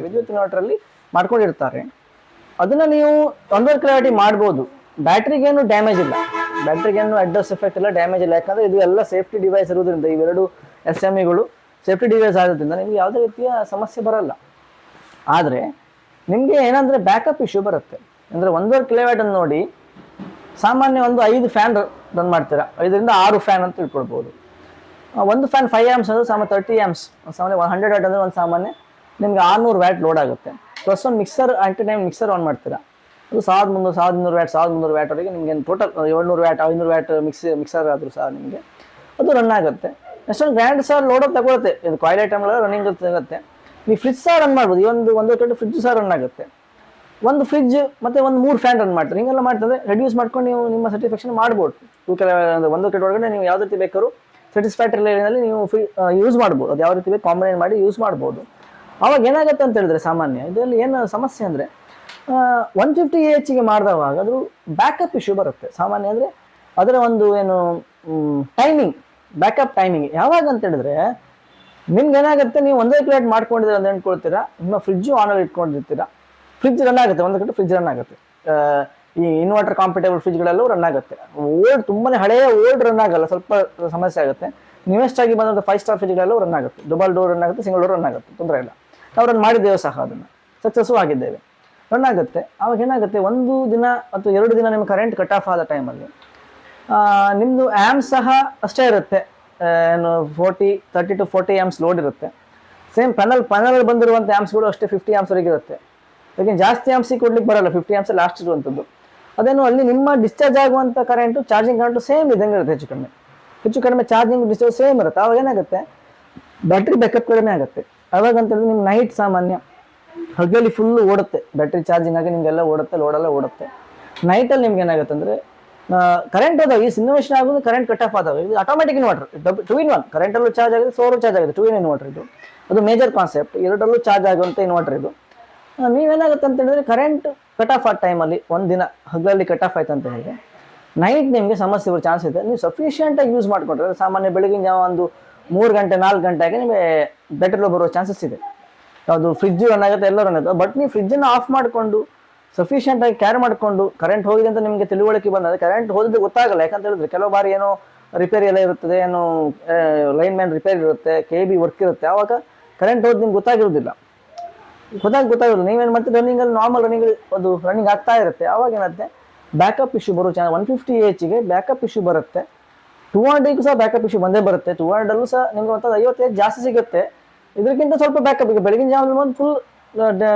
ಇನ್ವರ್ಟರಲ್ಲಿ ಮಾಡ್ಕೊಂಡಿರ್ತಾರೆ. ಅದನ್ನು ನೀವು 1.5 ಕಿಲೋವ್ಯಾಟಿಗೆ ಮಾಡ್ಬೋದು. ಬ್ಯಾಟ್ರಿಗೇನು ಡ್ಯಾಮೇಜ್ ಇಲ್ಲ, ಬ್ಯಾಟ್ರಿಗೇನು ಅಡ್ವರ್ಸ್ ಎಫೆಕ್ಟ್ ಇಲ್ಲ, ಡ್ಯಾಮೇಜ್ ಇಲ್ಲ. ಯಾಕಂದರೆ ಇದು ಎಲ್ಲ ಸೇಫ್ಟಿ ಡಿವೈಸ್ ಇರೋದ್ರಿಂದ, ಇವೆರಡು SMEಗಳು ಸೇಫ್ಟಿ ಡಿವೈಸ್ ಆಗೋದ್ರಿಂದ ನಿಮಗೆ ಯಾವುದೇ ರೀತಿಯ ಸಮಸ್ಯೆ ಬರಲ್ಲ. ಆದರೆ ನಿಮಗೆ ಏನಂದರೆ ಬ್ಯಾಕಪ್ ಇಶ್ಯೂ ಬರುತ್ತೆ. ಅಂದರೆ 1.5 ಕಿಲೋವ್ಯಾಟನ್ನು ನೋಡಿ ಸಾಮಾನ್ಯ ಒಂದು 5 ಫ್ಯಾನ್ ರನ್ ಮಾಡ್ತೀರಾ, 5ರಿಂದ 6 ಫ್ಯಾನ್ ಅಂತ ತಿಳ್ಕೊಳ್ಬೋದು. ಒಂದು ಫ್ಯಾನ್ 5 ಆಮ್ಸ್ ಅಂದರೆ ಸಾಮಾನ್ಯ 30 ಆಮ್ಸ್, ಸಾಮಾನ್ಯ 100 ವ್ಯಾಟ್ ಅಂದರೆ ಒಂದು ಸಾಮಾನ್ಯ ನಿಮಗೆ 600 ವ್ಯಾಟ್ ಲೋಡ್ ಆಗುತ್ತೆ. ಪ್ಲಸ್ ಒಂದು mixer any time mixer on ಮಾಡ್ತೀರಾ, ಅದು 1300 ವ್ಯಾಟ್ 1300 ವ್ಯಾಟ್ವರೆಗೆ ನಿಮಗೆ ಟೋಟಲ್ 700 ವ್ಯಾಟ್ 500 ವ್ಯಾಟ್ ಮಿಕ್ಸರ್ ಆದರೂ ಸಹ ನಿಮಗೆ ಅದು ರನ್ ಆಗುತ್ತೆ. ಎಷ್ಟೊಂದು ಗ್ರ್ಯಾಂಡ್ ಸಹ ಲೋಡ್ ತಗೊಳುತ್ತೆ, ಇದು ಕಾಯಿಲ್ ಐಟಮ್ಗಳ ರನ್ನಿಂಗ್ ಸಿಗುತ್ತೆ. ನೀವು ಫ್ರಿಜ್ ಸಹ ರನ್ ಮಾಡ್ಬೋದು, ಈ ಒಂದು ಕಡೆ ಫ್ರಿಜ್ ಸಹ ರನ್ ಆಗುತ್ತೆ. ಒಂದು ಫ್ರಿಜ್ ಮತ್ತು ಒಂದು 3 ಫ್ಯಾನ್ ರನ್ ಮಾಡ್ತಾರೆ, ಹಿಂಗೆಲ್ಲ ಮಾಡ್ತಾರೆ ರೆಡ್ಯೂಸ್ ಮಾಡ್ಕೊಂಡು ನೀವು ನಿಮ್ಮ ಸರ್ಟಿಫಿಕೇಷನ್ ಮಾಡ್ಬೋದು. 2 ಕೆಲ ಒಂದು ಕಡೆ ಒಳಗಡೆ ನೀವು ಯಾವ ರೀತಿ ಬೇಕಾದ್ರೂ ಸ್ಯಾಟಿಸ್ಫ್ಯಾಕ್ಟರಿ ಲೆವೆಲಲ್ಲಿ ನೀವು ಯೂಸ್ ಮಾಡ್ಬೋದು, ಅದು ಯಾವ ರೀತಿ ಬೇಕು ಕಾಂಬಿನೇಟ್ ಮಾಡಿ ಯೂಸ್ ಮಾಡ್ಬೋದು. ಆವಾಗ ಏನಾಗುತ್ತೆ ಅಂತ ಹೇಳಿದ್ರೆ ಸಾಮಾನ್ಯ ಇದರಲ್ಲಿ ಏನು ಸಮಸ್ಯೆ ಅಂದರೆ 150 AH ಮಾಡಿದವಾಗ ಅದ್ರ ಬ್ಯಾಕಪ್ ಇಶ್ಯೂ ಬರುತ್ತೆ. ಸಾಮಾನ್ಯ ಅಂದರೆ ಅದರ ಒಂದು ಏನು ಟೈಮಿಂಗ್, ಬ್ಯಾಕಪ್ ಟೈಮಿಂಗ್ ಯಾವಾಗ ಅಂತ ಹೇಳಿದ್ರೆ ನಿಮ್ಗೆ ಏನಾಗುತ್ತೆ, ನೀವು ಒಂದೇ ಪ್ಲೇಟ್ ಮಾಡ್ಕೊಂಡಿದ್ದೀರ ಅಂತ ಅಂದ್ಕೊಳ್ತೀರಾ, ನಿಮ್ಮ ಫ್ರಿಜ್ಜು ಆನಲ್ಲಿ ಇಟ್ಕೊಂಡಿರ್ತೀರಾ, ಫ್ರಿಜ್ ರನ್ ಆಗುತ್ತೆ, ಒಂದು ಕಡೆ ಫ್ರಿಜ್ ರನ್ ಆಗುತ್ತೆ. ಈ ಇನ್ವರ್ಟರ್ ಕಾಂಪಿಟೇಬಲ್ ಫ್ರಿಜ್ಗಳೆಲ್ಲೂ ರನ್ ಆಗುತ್ತೆ. ತುಂಬಾ ಹಳೆಯ ಓಲ್ಡ್ ರನ್ ಆಗಲ್ಲ, ಸ್ವಲ್ಪ ಸಮಸ್ಯೆ ಆಗುತ್ತೆ. ನ್ಯೂಯೆಸ್ಟ್ ಆಗಿ ಬಂದಂಥ 5 ಸ್ಟಾರ್ ಫ್ರಿಜ್ಗಳೆಲ್ಲೂ ರನ್ ಆಗುತ್ತೆ, ಡಬಲ್ ಡೋರ್ ರನ್ ಆಗುತ್ತೆ, ಸಿಂಗಲ್ ಡೋರ್ ರನ್ ಆಗುತ್ತೆ, ತೊಂದರೆ ಇಲ್ಲ. ನಾವು ರನ್ ಮಾಡಿದ್ದೇವೆ ಸಹ, ಅದನ್ನು ಸಕ್ಸಸ್ಸು ಆಗಿದ್ದೇವೆ, ರನ್ ಆಗುತ್ತೆ. ಆವಾಗ ಏನಾಗುತ್ತೆ, 1 ದಿನ ಅಥವಾ 2 ದಿನ ನಿಮ್ಮ ಕರೆಂಟ್ ಕಟ್ ಆಫ್ ಆದ ಟೈಮಲ್ಲಿ ನಿಮ್ಮದು ಆ್ಯಮ್ಸ್ ಸಹ ಅಷ್ಟೇ ಇರುತ್ತೆ, ಏನು 30 to 40 ಆ್ಯಮ್ಸ್ ಲೋಡ್ ಇರುತ್ತೆ. ಸೇಮ್ ಪ್ಯಾನಲ್ ಬಂದಿರುವಂಥ ಆ್ಯಮ್ಸ್ಗಳು ಅಷ್ಟೇ 50 ಆ್ಯಮ್ಸ್ವರೆಗೆ ಇರುತ್ತೆ. ಅದಕ್ಕೆ ಜಾಸ್ತಿ ಆ್ಯಮ್ಸಿಗೆ ಕೊಡ್ಲಿಕ್ಕೆ ಬರಲ್ಲ, 50 ಆ್ಯಮ್ಸ್ ಲಾಸ್ಟ್ ಇರುವಂಥದ್ದು. ಅದೇನು ಅಲ್ಲಿ ನಿಮ್ಮ ಡಿಸ್ಚಾರ್ಜ್ ಆಗುವಂಥ ಕರೆಂಟು ಚಾರ್ಜಿಂಗ್ ಕರೆಂಟು ಸೇಮ್ ಇದ್ದಂಗೆ ಇರುತ್ತೆ, ಹೆಚ್ಚು ಕಡಿಮೆ ಚಾರ್ಜಿಂಗ್ ಡಿಸ್ಚಾರ್ಜ್ ಸೇಮ್ ಇರುತ್ತೆ. ಆವಾಗ ಏನಾಗುತ್ತೆ, ಬ್ಯಾಟ್ರಿ ಬ್ಯಾಕಪ್ ಕಡಿಮೆ ಆಗುತ್ತೆ. ಅವಾಗ ಅಂತೇಳಿದ್ರೆ ನಿಮ್ಮ ನೈಟ್ ಸಾಮಾನ್ಯ ಹಗಲಿ ಫುಲ್ಲು ಓಡುತ್ತೆ, ಬ್ಯಾಟ್ರಿ ಚಾರ್ಜಿಂಗ್ ಆಗಿ ನಿಮಗೆಲ್ಲ ಓಡುತ್ತೆ, ಲೋಡೆಲ್ಲ ಓಡುತ್ತೆ. ನೈಟಲ್ಲಿ ನಿಮ್ಗೆ ಏನಾಗುತ್ತೆ ಅಂದರೆ ಕರೆಂಟ್ ಹೋದಾಗ ಈ ಸಿನ್ಯುವೇಷನ್ ಆಗೋದು ಕರೆಂಟ್ ಕಟ್ ಆಫ್ ಆದಾಗ ಇದು ಆಟೋಮೆಟಿಕ್ ಇನ್ವರ್ಟರ್ 2 in 1, ಕರೆಂಟಲ್ಲೂ ಚಾರ್ಜ್ ಆಗಿದೆ, ಸೋರು ಚಾರ್ಜ್ ಆಗಿದೆ, 2 in ಇನ್ವರ್ಟರ್ ಇದು. ಅದು ಮೇಜರ್ ಕಾನ್ಸೆಪ್ಟ್, ಎರಡರಲ್ಲೂ ಚಾರ್ಜ್ ಆಗುವಂಥ ಇನ್ವರ್ಟರ್ ಇದು. ನೀವೇನಾಗುತ್ತೆ ಅಂತ ಹೇಳಿದ್ರೆ ಕರೆಂಟ್ ಕಟ್ ಆಫ್ ಆದ ಟೈಮಲ್ಲಿ ಒಂದು ದಿನ ಹಗಲಲ್ಲಿ ಕಟ್ ಆಫ್ ಆಯ್ತು ಅಂತ ಹೇಳಿದ್ರೆ ನೈಟ್ ನಿಮಗೆ ಸಮಸ್ಯೆ ಬರೋ ಚಾನ್ಸ್ ಇದೆ. ನೀವು ಸಫಿಷಿಯೆಂಟಾಗಿ ಯೂಸ್ ಮಾಡಿಕೊಂಡ್ರೆ ಸಾಮಾನ್ಯ ಬೆಳಗಿನ ಜಾವ ಒಂದು 3 ಗಂಟೆ 4 ಗಂಟೆಗೆ ನಿಮಗೆ ಬ್ಯಾಟರಿ ಲೋ ಬರೋ ಚಾನ್ಸಸ್ ಇದೆ. ಯಾವುದು ಫ್ರಿಜ್ಜು ರನ್ ಆಗುತ್ತೆ, ಎಲ್ಲ ರನ್ ಆಗುತ್ತೆ. ಬಟ್ ನೀವು ಫ್ರಿಜ್ಜನ್ನು ಆಫ್ ಮಾಡಿಕೊಂಡು ಸಫಿಷಿಯೆಂಟಾಗಿ ಕ್ಯಾರಿ ಮಾಡಿಕೊಂಡು ಕರೆಂಟ್ ಹೋಗಿದೆ ಅಂತ ನಿಮಗೆ ತಿಳುವಳಿಕೆ ಬಂದರೆ ಕರೆಂಟ್ ಹೋದಿದ್ದು ಗೊತ್ತಾಗಲ್ಲ. ಯಾಕಂತ ಹೇಳಿದ್ರೆ ಕೆಲವು ಬಾರಿ ಏನೋ ರಿಪೇರಿ ಎಲ್ಲ ಇರುತ್ತದೆ, ಏನೋ ಲೈನ್ ಮ್ಯಾನ್ ರಿಪೇರಿ ಇರುತ್ತೆ, KB ವರ್ಕ್ ಇರುತ್ತೆ, ಆವಾಗ ಕರೆಂಟ್ ಹೋದ್ ನಿಮ್ಗೆ ಗೊತ್ತಾಗಿರೋದಿಲ್ಲ. ಗೊತ್ತಾಗೋದು ನೀವೇನು ಮಾಡ್ತೀವಿ ರನ್ನಿಂಗಲ್ಲಿ ನಾರ್ಮಲ್ ಅದು ರನ್ನಿಂಗ್ ಆಗ್ತಾ ಇರುತ್ತೆ. ಆವಾಗ ಏನಾಗುತ್ತೆ, ಬ್ಯಾಕಪ್ ಇಶ್ಯೂ ಬರೋ 150 AH ಬ್ಯಾಕಪ್ ಇಶ್ಯೂ ಬರುತ್ತೆ. 200 ಸಹ ಬ್ಯಾಕಪ್ ಇಶ್ಯೂ ಬಂದೇ ಬರುತ್ತೆ. 200 ಸಹ ನಿಮ್ಗೆ ಒಂದು 50 AH ಜಾಸ್ತಿ ಸಿಗುತ್ತೆ. ಇದಕ್ಕಿಂತ ಸ್ವಲ್ಪ ಬ್ಯಾಕಪ್ ಈಗ ಬೆಳಗಿನ ಜಾವದಲ್ಲಿ ಒಂದು ಫುಲ್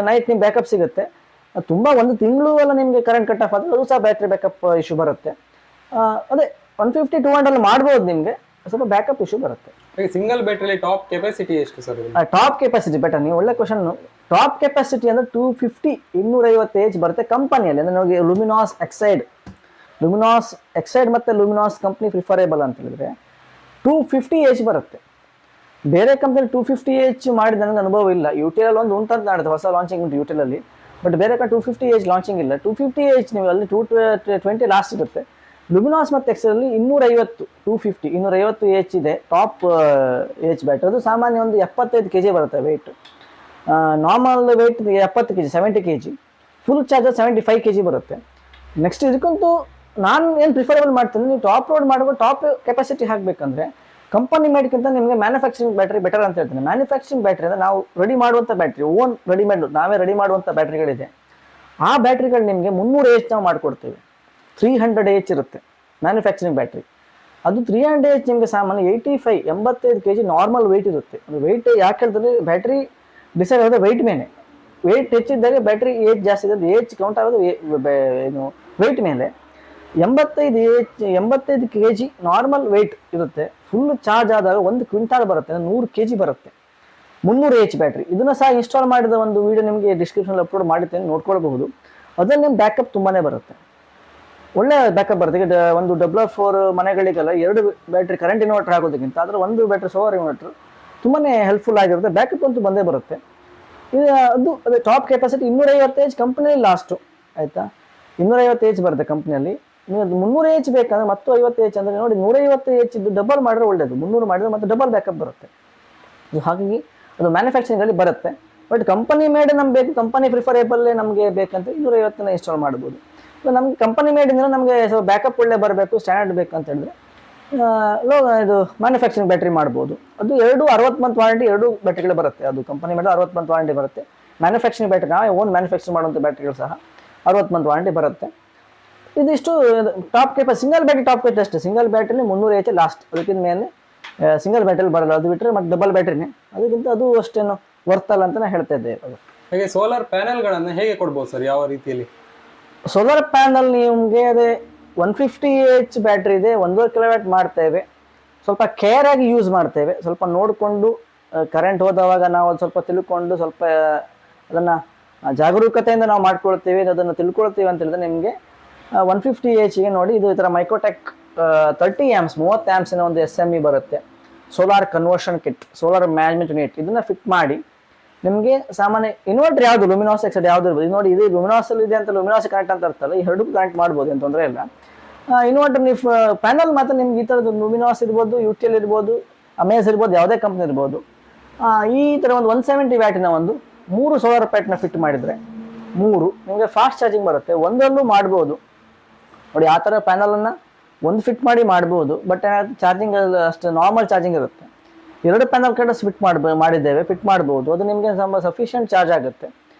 ನೈಟ್ ನಿಮ್ಗೆ ಬ್ಯಾಕಪ್ ಸಿಗುತ್ತೆ. ತುಂಬ 1 ತಿಂಗಳು ಎಲ್ಲ ನಿಮಗೆ ಕರೆಂಟ್ ಕಟ್ ಆಫ್ ಆದರೆ ಅದು ಸಹ ಬ್ಯಾಟ್ರಿ ಬ್ಯಾಕಪ್ ಇಶ್ಯೂ ಬರುತ್ತೆ. ಅದೇ 150-200 ಮಾಡ್ಬೋದು, ನಿಮಗೆ ಸ್ವಲ್ಪ ಬ್ಯಾಕಪ್ ಇಶ್ಯೂ ಬರುತ್ತೆ. ಸಿಂಗಲ್ ಬ್ಯಾಟ್ರಿಯಲ್ಲಿ ಟಾಪ್ ಕೆಪಾಸಿಟಿ ಎಷ್ಟು ಸರ್? ಟಾಪ್ ಕೆಪಾಸಿಟಿ ಬೆಟರ್, ನೀವು ಒಳ್ಳೆ ಕ್ವಶನ್. ಟಾಪ್ ಕೆಪಾಸಿಟಿ ಅಂದರೆ 250 AH ಬರುತ್ತೆ ಕಂಪನಿಯಲ್ಲಿ. ಅಂದರೆ ನಮಗೆ ಲುಮಿನಾಸ್ ಎಕ್ಸೈಡ್ ಮತ್ತು ಲುಮಿನಾಸ್ ಕಂಪ್ನಿ ಪ್ರಿಫರೇಬಲ್ ಅಂತ ಹೇಳಿದ್ರೆ 250 AH ಬರುತ್ತೆ. ಬೇರೆ ಕಂಪ್ನಿ 250 AH ಮಾಡಿದ ನನಗೆ ಅನುಭವ ಇಲ್ಲ. ಯುಟಿಲಲ್ಲಿ ಒಂದು ಉಂಟಂತ ಮಾಡಿದೆ, ಹೊಸ ಲಾಂಚಿಂಗ್ ಉಂಟು ಯುಟಿಲಲ್ಲಿ. ಬಟ್ ಬೇರೆ ಕಡೆ 250 AH ಲಾಂಚಿಂಗ್ ಇಲ್ಲ. 250 AH ನೀವು ಅಲ್ಲಿ 220 ಲಾಸ್ಟ್ ಇರುತ್ತೆ. ಲುಮಿನಾಸ್ ಮತ್ತು ಎಕ್ಸೈಡಲ್ಲಿ 250 AH ಇದೆ ಟಾಪ್ AH ಬ್ಯಾಟ್ರಿ. ಅದು ಸಾಮಾನ್ಯ ಒಂದು 75 kg ಬರುತ್ತೆ weight. Normal weight 70 kg 70 kg, full charger 75 kg ಬರುತ್ತೆ. ನೆಕ್ಸ್ಟ್ ಇದಕ್ಕಂತೂ ನಾನು ಏನು ಪ್ರಿಫರೇಬಲ್ ಮಾಡ್ತೀನಿ, ನೀವು ಟಾಪ್ ಲೋಡ್ ಮಾಡುವಾಗ ಟಾಪ್ ಕೆಪಾಸಿಟಿ ಹಾಕಬೇಕಂದ್ರೆ ಕಂಪನಿ ಮೇಡ್ಕಿಂತ ನಿಮಗೆ ಮ್ಯಾನುಫ್ಯಾಕ್ಚರಿಂಗ್ ಬ್ಯಾಟ್ರಿ ಬೆಟರ್ ಅಂತ ಹೇಳ್ತೀನಿ. ಮ್ಯಾನುಫ್ಯಾಕ್ಚರಿಂಗ್ ಬ್ಯಾಟ್ರಿ ಅಂದರೆ ನಾವು ರೆಡಿ ಮಾಡುವಂಥ ಬ್ಯಾಟ್ರಿ, ಓನ್ ರೆಡಿಮೇಡ್ ನಾವೇ ರೆಡಿ ಮಾಡುವಂಥ ಬ್ಯಾಟ್ರಿಗಳಿದೆ. ಆ ಬ್ಯಾಟ್ರಿಗಳು ನಿಮಗೆ 300 AH ನಾವು ಮಾಡಿಕೊಡ್ತೀವಿ. 300 AH ಇರುತ್ತೆ ಮ್ಯಾನುಫ್ಯಾಕ್ಚರಿಂಗ್ ಬ್ಯಾಟ್ರಿ. ಅದು 300 AH ನಿಮಗೆ ಸಾಮಾನ್ಯ 85 kg ನಾರ್ಮಲ್ ವೆಯ್ಟ್ ಇರುತ್ತೆ. ಅದು ವೆಯ್ಟ್ ಯಾಕೆ ಹೇಳ್ತಾರೆ, ಬ್ಯಾಟ್ರಿ ಡಿಸೈಡ್ ಆಗೋದು ವೆಯ್ಟ್ ಮೇಲೆ. ವೆಯ್ಟ್ ಹೆಚ್ಚಿದ್ದಾಗ ಬ್ಯಾಟ್ರಿ ಏಜ್ ಜಾಸ್ತಿ ಇದೆ, ಏಜ್ ಕೌಂಟ್ ಆಗೋದು ಏನು ವೆಯ್ಟ್ ಮೇಲೆ. 85 kg ನಾರ್ಮಲ್ ವೆಯ್ಟ್ ಇರುತ್ತೆ. ಫುಲ್ ಚಾರ್ಜ್ ಆದಾಗ 1 ಕ್ವಿಂಟಾಲ್ ಬರುತ್ತೆ, 100 kg ಬರುತ್ತೆ. 300 AH ಬ್ಯಾಟ್ರಿ. ಇದನ್ನು ಸಹ ಇನ್ಸ್ಟಾಲ್ ಮಾಡಿದ ಒಂದು ವಿಡಿಯೋ ನಿಮಗೆ ಡಿಸ್ಕ್ರಿಪ್ಷನಲ್ಲಿ ಅಪ್ಲೋಡ್ ಮಾಡಿರ್ತೇನೆ, ನೋಡ್ಕೊಳ್ಬಹುದು. ಅದರಲ್ಲಿ ನಿಮ್ಮ ಬ್ಯಾಕಪ್ ತುಂಬಾ ಬರುತ್ತೆ, ಒಳ್ಳೆ ಬ್ಯಾಕಪ್ ಬರುತ್ತೆ. ಈಗ ಒಂದು 4 ಮನೆಗಳಿಗೆಲ್ಲ 2 ಬ್ಯಾಟ್ರಿ ಕರೆಂಟ್ ಇನ್ವರ್ಟರ್ ಆಗೋದಕ್ಕಿಂತ ಅದರ 1 ಬ್ಯಾಟ್ರಿ ಸೋಲಾರ್ ಇನ್ವರ್ಟರ್ ತುಂಬಾ ಹೆಲ್ಪ್ಫುಲ್ ಆಗಿರುತ್ತೆ. ಬ್ಯಾಕಪ್ ಅಂತೂ ಬಂದೇ ಬರುತ್ತೆ. ಇದು ಅದೇ ಟಾಪ್ ಕೆಪಾಸಿಟಿ 250 AH ಕಂಪ್ನಿಯಲ್ಲಿ ಲಾಸ್ಟು, ಆಯಿತಾ. 250 AH ಬರುತ್ತೆ ಕಂಪ್ನಿಯಲ್ಲಿ. ನೀವು 300 AH ಬೇಕಂದ್ರೆ ಮತ್ತು 50 AH ಅಂದರೆ ನೋಡಿ 150 AH ಇದು ಡಬಲ್ ಮಾಡಿದ್ರೆ ಒಳ್ಳೆಯದು. 300 ಮಾಡಿದ್ರೆ ಮತ್ತೆ ಡಬಲ್ ಬ್ಯಾಕಪ್ ಬರುತ್ತೆ. ಹಾಗಾಗಿ ಅದು ಮ್ಯಾನುಫ್ಯಾಕ್ಚರಿಂಗಲ್ಲಿ ಬರುತ್ತೆ. ಬಟ್ ಕಂಪನಿ ಮೇಡ್ ನಮ್ಗೆ ಬೇಕು, ಕಂಪನಿ ಪ್ರಿಫರೇಬಲ್ಲೇ ನಮಗೆ ಬೇಕಂತ 250ನ ಇನ್ಸ್ಟಾಲ್ ಮಾಡ್ಬೋದು. ನಮಗೆ ಕಂಪನಿ ಮೇಡಿಂದ ನಮಗೆ ಸ್ವಲ್ಪ ಬ್ಯಾಕಪ್ ಒಳ್ಳೆ ಬರಬೇಕು, ಸ್ಟ್ಯಾಂಡರ್ಡ್ ಬೇಕಂತ ಹೇಳಿದ್ರೆ ಇದು ಮ್ಯಾನುಫ್ಯಾಕ್ಚರಿಂಗ್ ಬ್ಯಾಟ್ರಿ ಮಾಡ್ಬೋದು. ಅದು 60 ಮಂತ್ ವಾರಂಟಿ 2 ಬ್ಯಾಟ್ರಿಗಳು ಬರುತ್ತೆ. ಅದು ಕಂಪನಿ ಮೇಲೆ 60 ಮಂತ್ ವಾರಂಟಿ ಬರುತ್ತೆ. ಮ್ಯಾನುಫ್ಯಾಕ್ಚರಿಂಗ್ ಬ್ಯಾಟ್ರಿ ನಾವೇ ಓನ್ ಮ್ಯಾನುಫ್ಯಾಕ್ಚರ್ ಮಾಡುವಂಥ ಬ್ಯಾಟ್ರಿಗಳು ಸಹ 60 ಮಂತ್ ವಾರಂಟಿ ಬರುತ್ತೆ. ಇದಿಷ್ಟು top capacity, single battery top capacity ಅಷ್ಟೇ. ಸಿಂಗಲ್ ಬ್ಯಾಟ್ರಿಲಿ 300 ಎಚ್ ಲಾಸ್ಟ್, ಅದಕ್ಕಿಂತ ಮೇಲೆ ಸಿಂಗಲ್ ಬ್ಯಾಟ್ರಿಲಿ ಬರಲ್ಲ. ಅದು ಬಿಟ್ಟರೆ ಮತ್ತೆ ಡಬಲ್ ಬ್ಯಾಟ್ರಿನೇ, ಅದಕ್ಕಿಂತ ಅದು ಅಷ್ಟೇನು ವರ್ತಲ್ಲ ಅಂತ ನಾನು ಹೇಳ್ತಾ ಇದ್ದೆ. ಹಾಗೆ ಸೋಲಾರ್ ಪ್ಯಾನೆಲ್ಗಳನ್ನು ಹೇಗೆ ಕೊಡ್ಬೋದು ಸರ್, ಯಾವ ರೀತಿಯಲ್ಲಿ? ಸೋಲಾರ್ ಪ್ಯಾನಲ್ ನಿಮಗೆ ಅದೇ 150 ಎಚ್ ಬ್ಯಾಟ್ರಿ ಇದೆ, 1.5 ಕಿಲೋವ್ಯಾಟ್ ಮಾಡ್ತೇವೆ. ಸ್ವಲ್ಪ ಕೇರ್ ಆಗಿ ಯೂಸ್ ಮಾಡ್ತೇವೆ, ಸ್ವಲ್ಪ ನೋಡಿಕೊಂಡು ಕರೆಂಟ್ ಹೋದವಾಗ ನಾವು ಅದು ಸ್ವಲ್ಪ ತಿಳ್ಕೊಂಡು ಸ್ವಲ್ಪ ಅದನ್ನು ಜಾಗರೂಕತೆಯಿಂದ ನಾವು ಮಾಡ್ಕೊಳ್ತೀವಿ, ಅದನ್ನು ತಿಳ್ಕೊಳ್ತೀವಿ ಅಂತ ಹೇಳಿದ್ರೆ ನಿಮಗೆ 150 ಎಚ್ಗೆ ನೋಡಿ, ಇದು ಈ ಥರ ಮೈಕ್ರೋಟೆಕ್ 30 ಆ್ಯಮ್ಸ್ 30 ಆ್ಯಮ್ಸಿನ ಒಂದು SME ಬರುತ್ತೆ, solar conversion kit, solar management unit. ಇದನ್ನು ಫಿಟ್ ಮಾಡಿ ನಿಮಗೆ ಸಾಮಾನ್ಯ ಇನ್ವರ್ಟರ್ ಯಾವುದು ಲುಮಿನಾಸ್ ಎಕ್ಸೆಡ್ ಯಾವುದು ಇರ್ಬೋದು. ಇದು ನೋಡಿ, ಇದು ಲುಮಿನಾಸಲ್ಲಿ ಇದೆ ಅಂತ ಲುಮಿನಾಸ್ ಕನೆಕ್ಟ್ ಅಂತ ಇರ್ತಲ್ಲ, ಈ ಎರಡಕ್ಕೂ ಕನೆಕ್ಟ್ ಮಾಡ್ಬೋದು, ಏನು ತೊಂದರೆ ಇಲ್ಲ. ಇನ್ವರ್ಟರ್ ನೀವು ಪ್ಯಾನಲ್ ಮಾತ್ರ ನಿಮ್ಗೆ ಈ ಥರದ್ದು ಲುಮಿನಾಸ್ ಇರ್ಬೋದು, UTL ಇರ್ಬೋದು, ಅಮೇಜ್ ಇರ್ಬೋದು, ಯಾವುದೇ ಕಂಪ್ನಿ ಇರ್ಬೋದು. ಈ ಥರ ಒಂದು 170 ವ್ಯಾಟಿನ ಒಂದು 3 ಸೋಲಾರ್ ಪ್ಯಾಟ್ನ ಫಿಟ್ ಮಾಡಿದರೆ 3 ನಿಮಗೆ ಫಾಸ್ಟ್ ಚಾರ್ಜಿಂಗ್ ಬರುತ್ತೆ. ಒಂದರಲ್ಲೂ ಮಾಡ್ಬೋದು ನೋಡಿ, ಆ ಥರ ಪ್ಯಾನಲನ್ನು ಒಂದು ಫಿಟ್ ಮಾಡಿ ಮಾಡ್ಬೋದು. ಬಟ್ ಚಾರ್ಜಿಂಗ್ ಅಷ್ಟು ನಾರ್ಮಲ್ ಚಾರ್ಜಿಂಗ್ ಇರುತ್ತೆ. 2 ಪ್ಯಾನಲ್ ಕಡೆ ಮಾಡಿದ್ದೇವೆ, ಫಿಟ್ ಮಾಡ್ಬೋದು. ಅದು ನಿಮಗೆ ಸ್ವಲ್ಪ ಸಫಿಷಿಯೆಂಟ್ ಚಾರ್ಜ್ ಆಗುತ್ತೆ.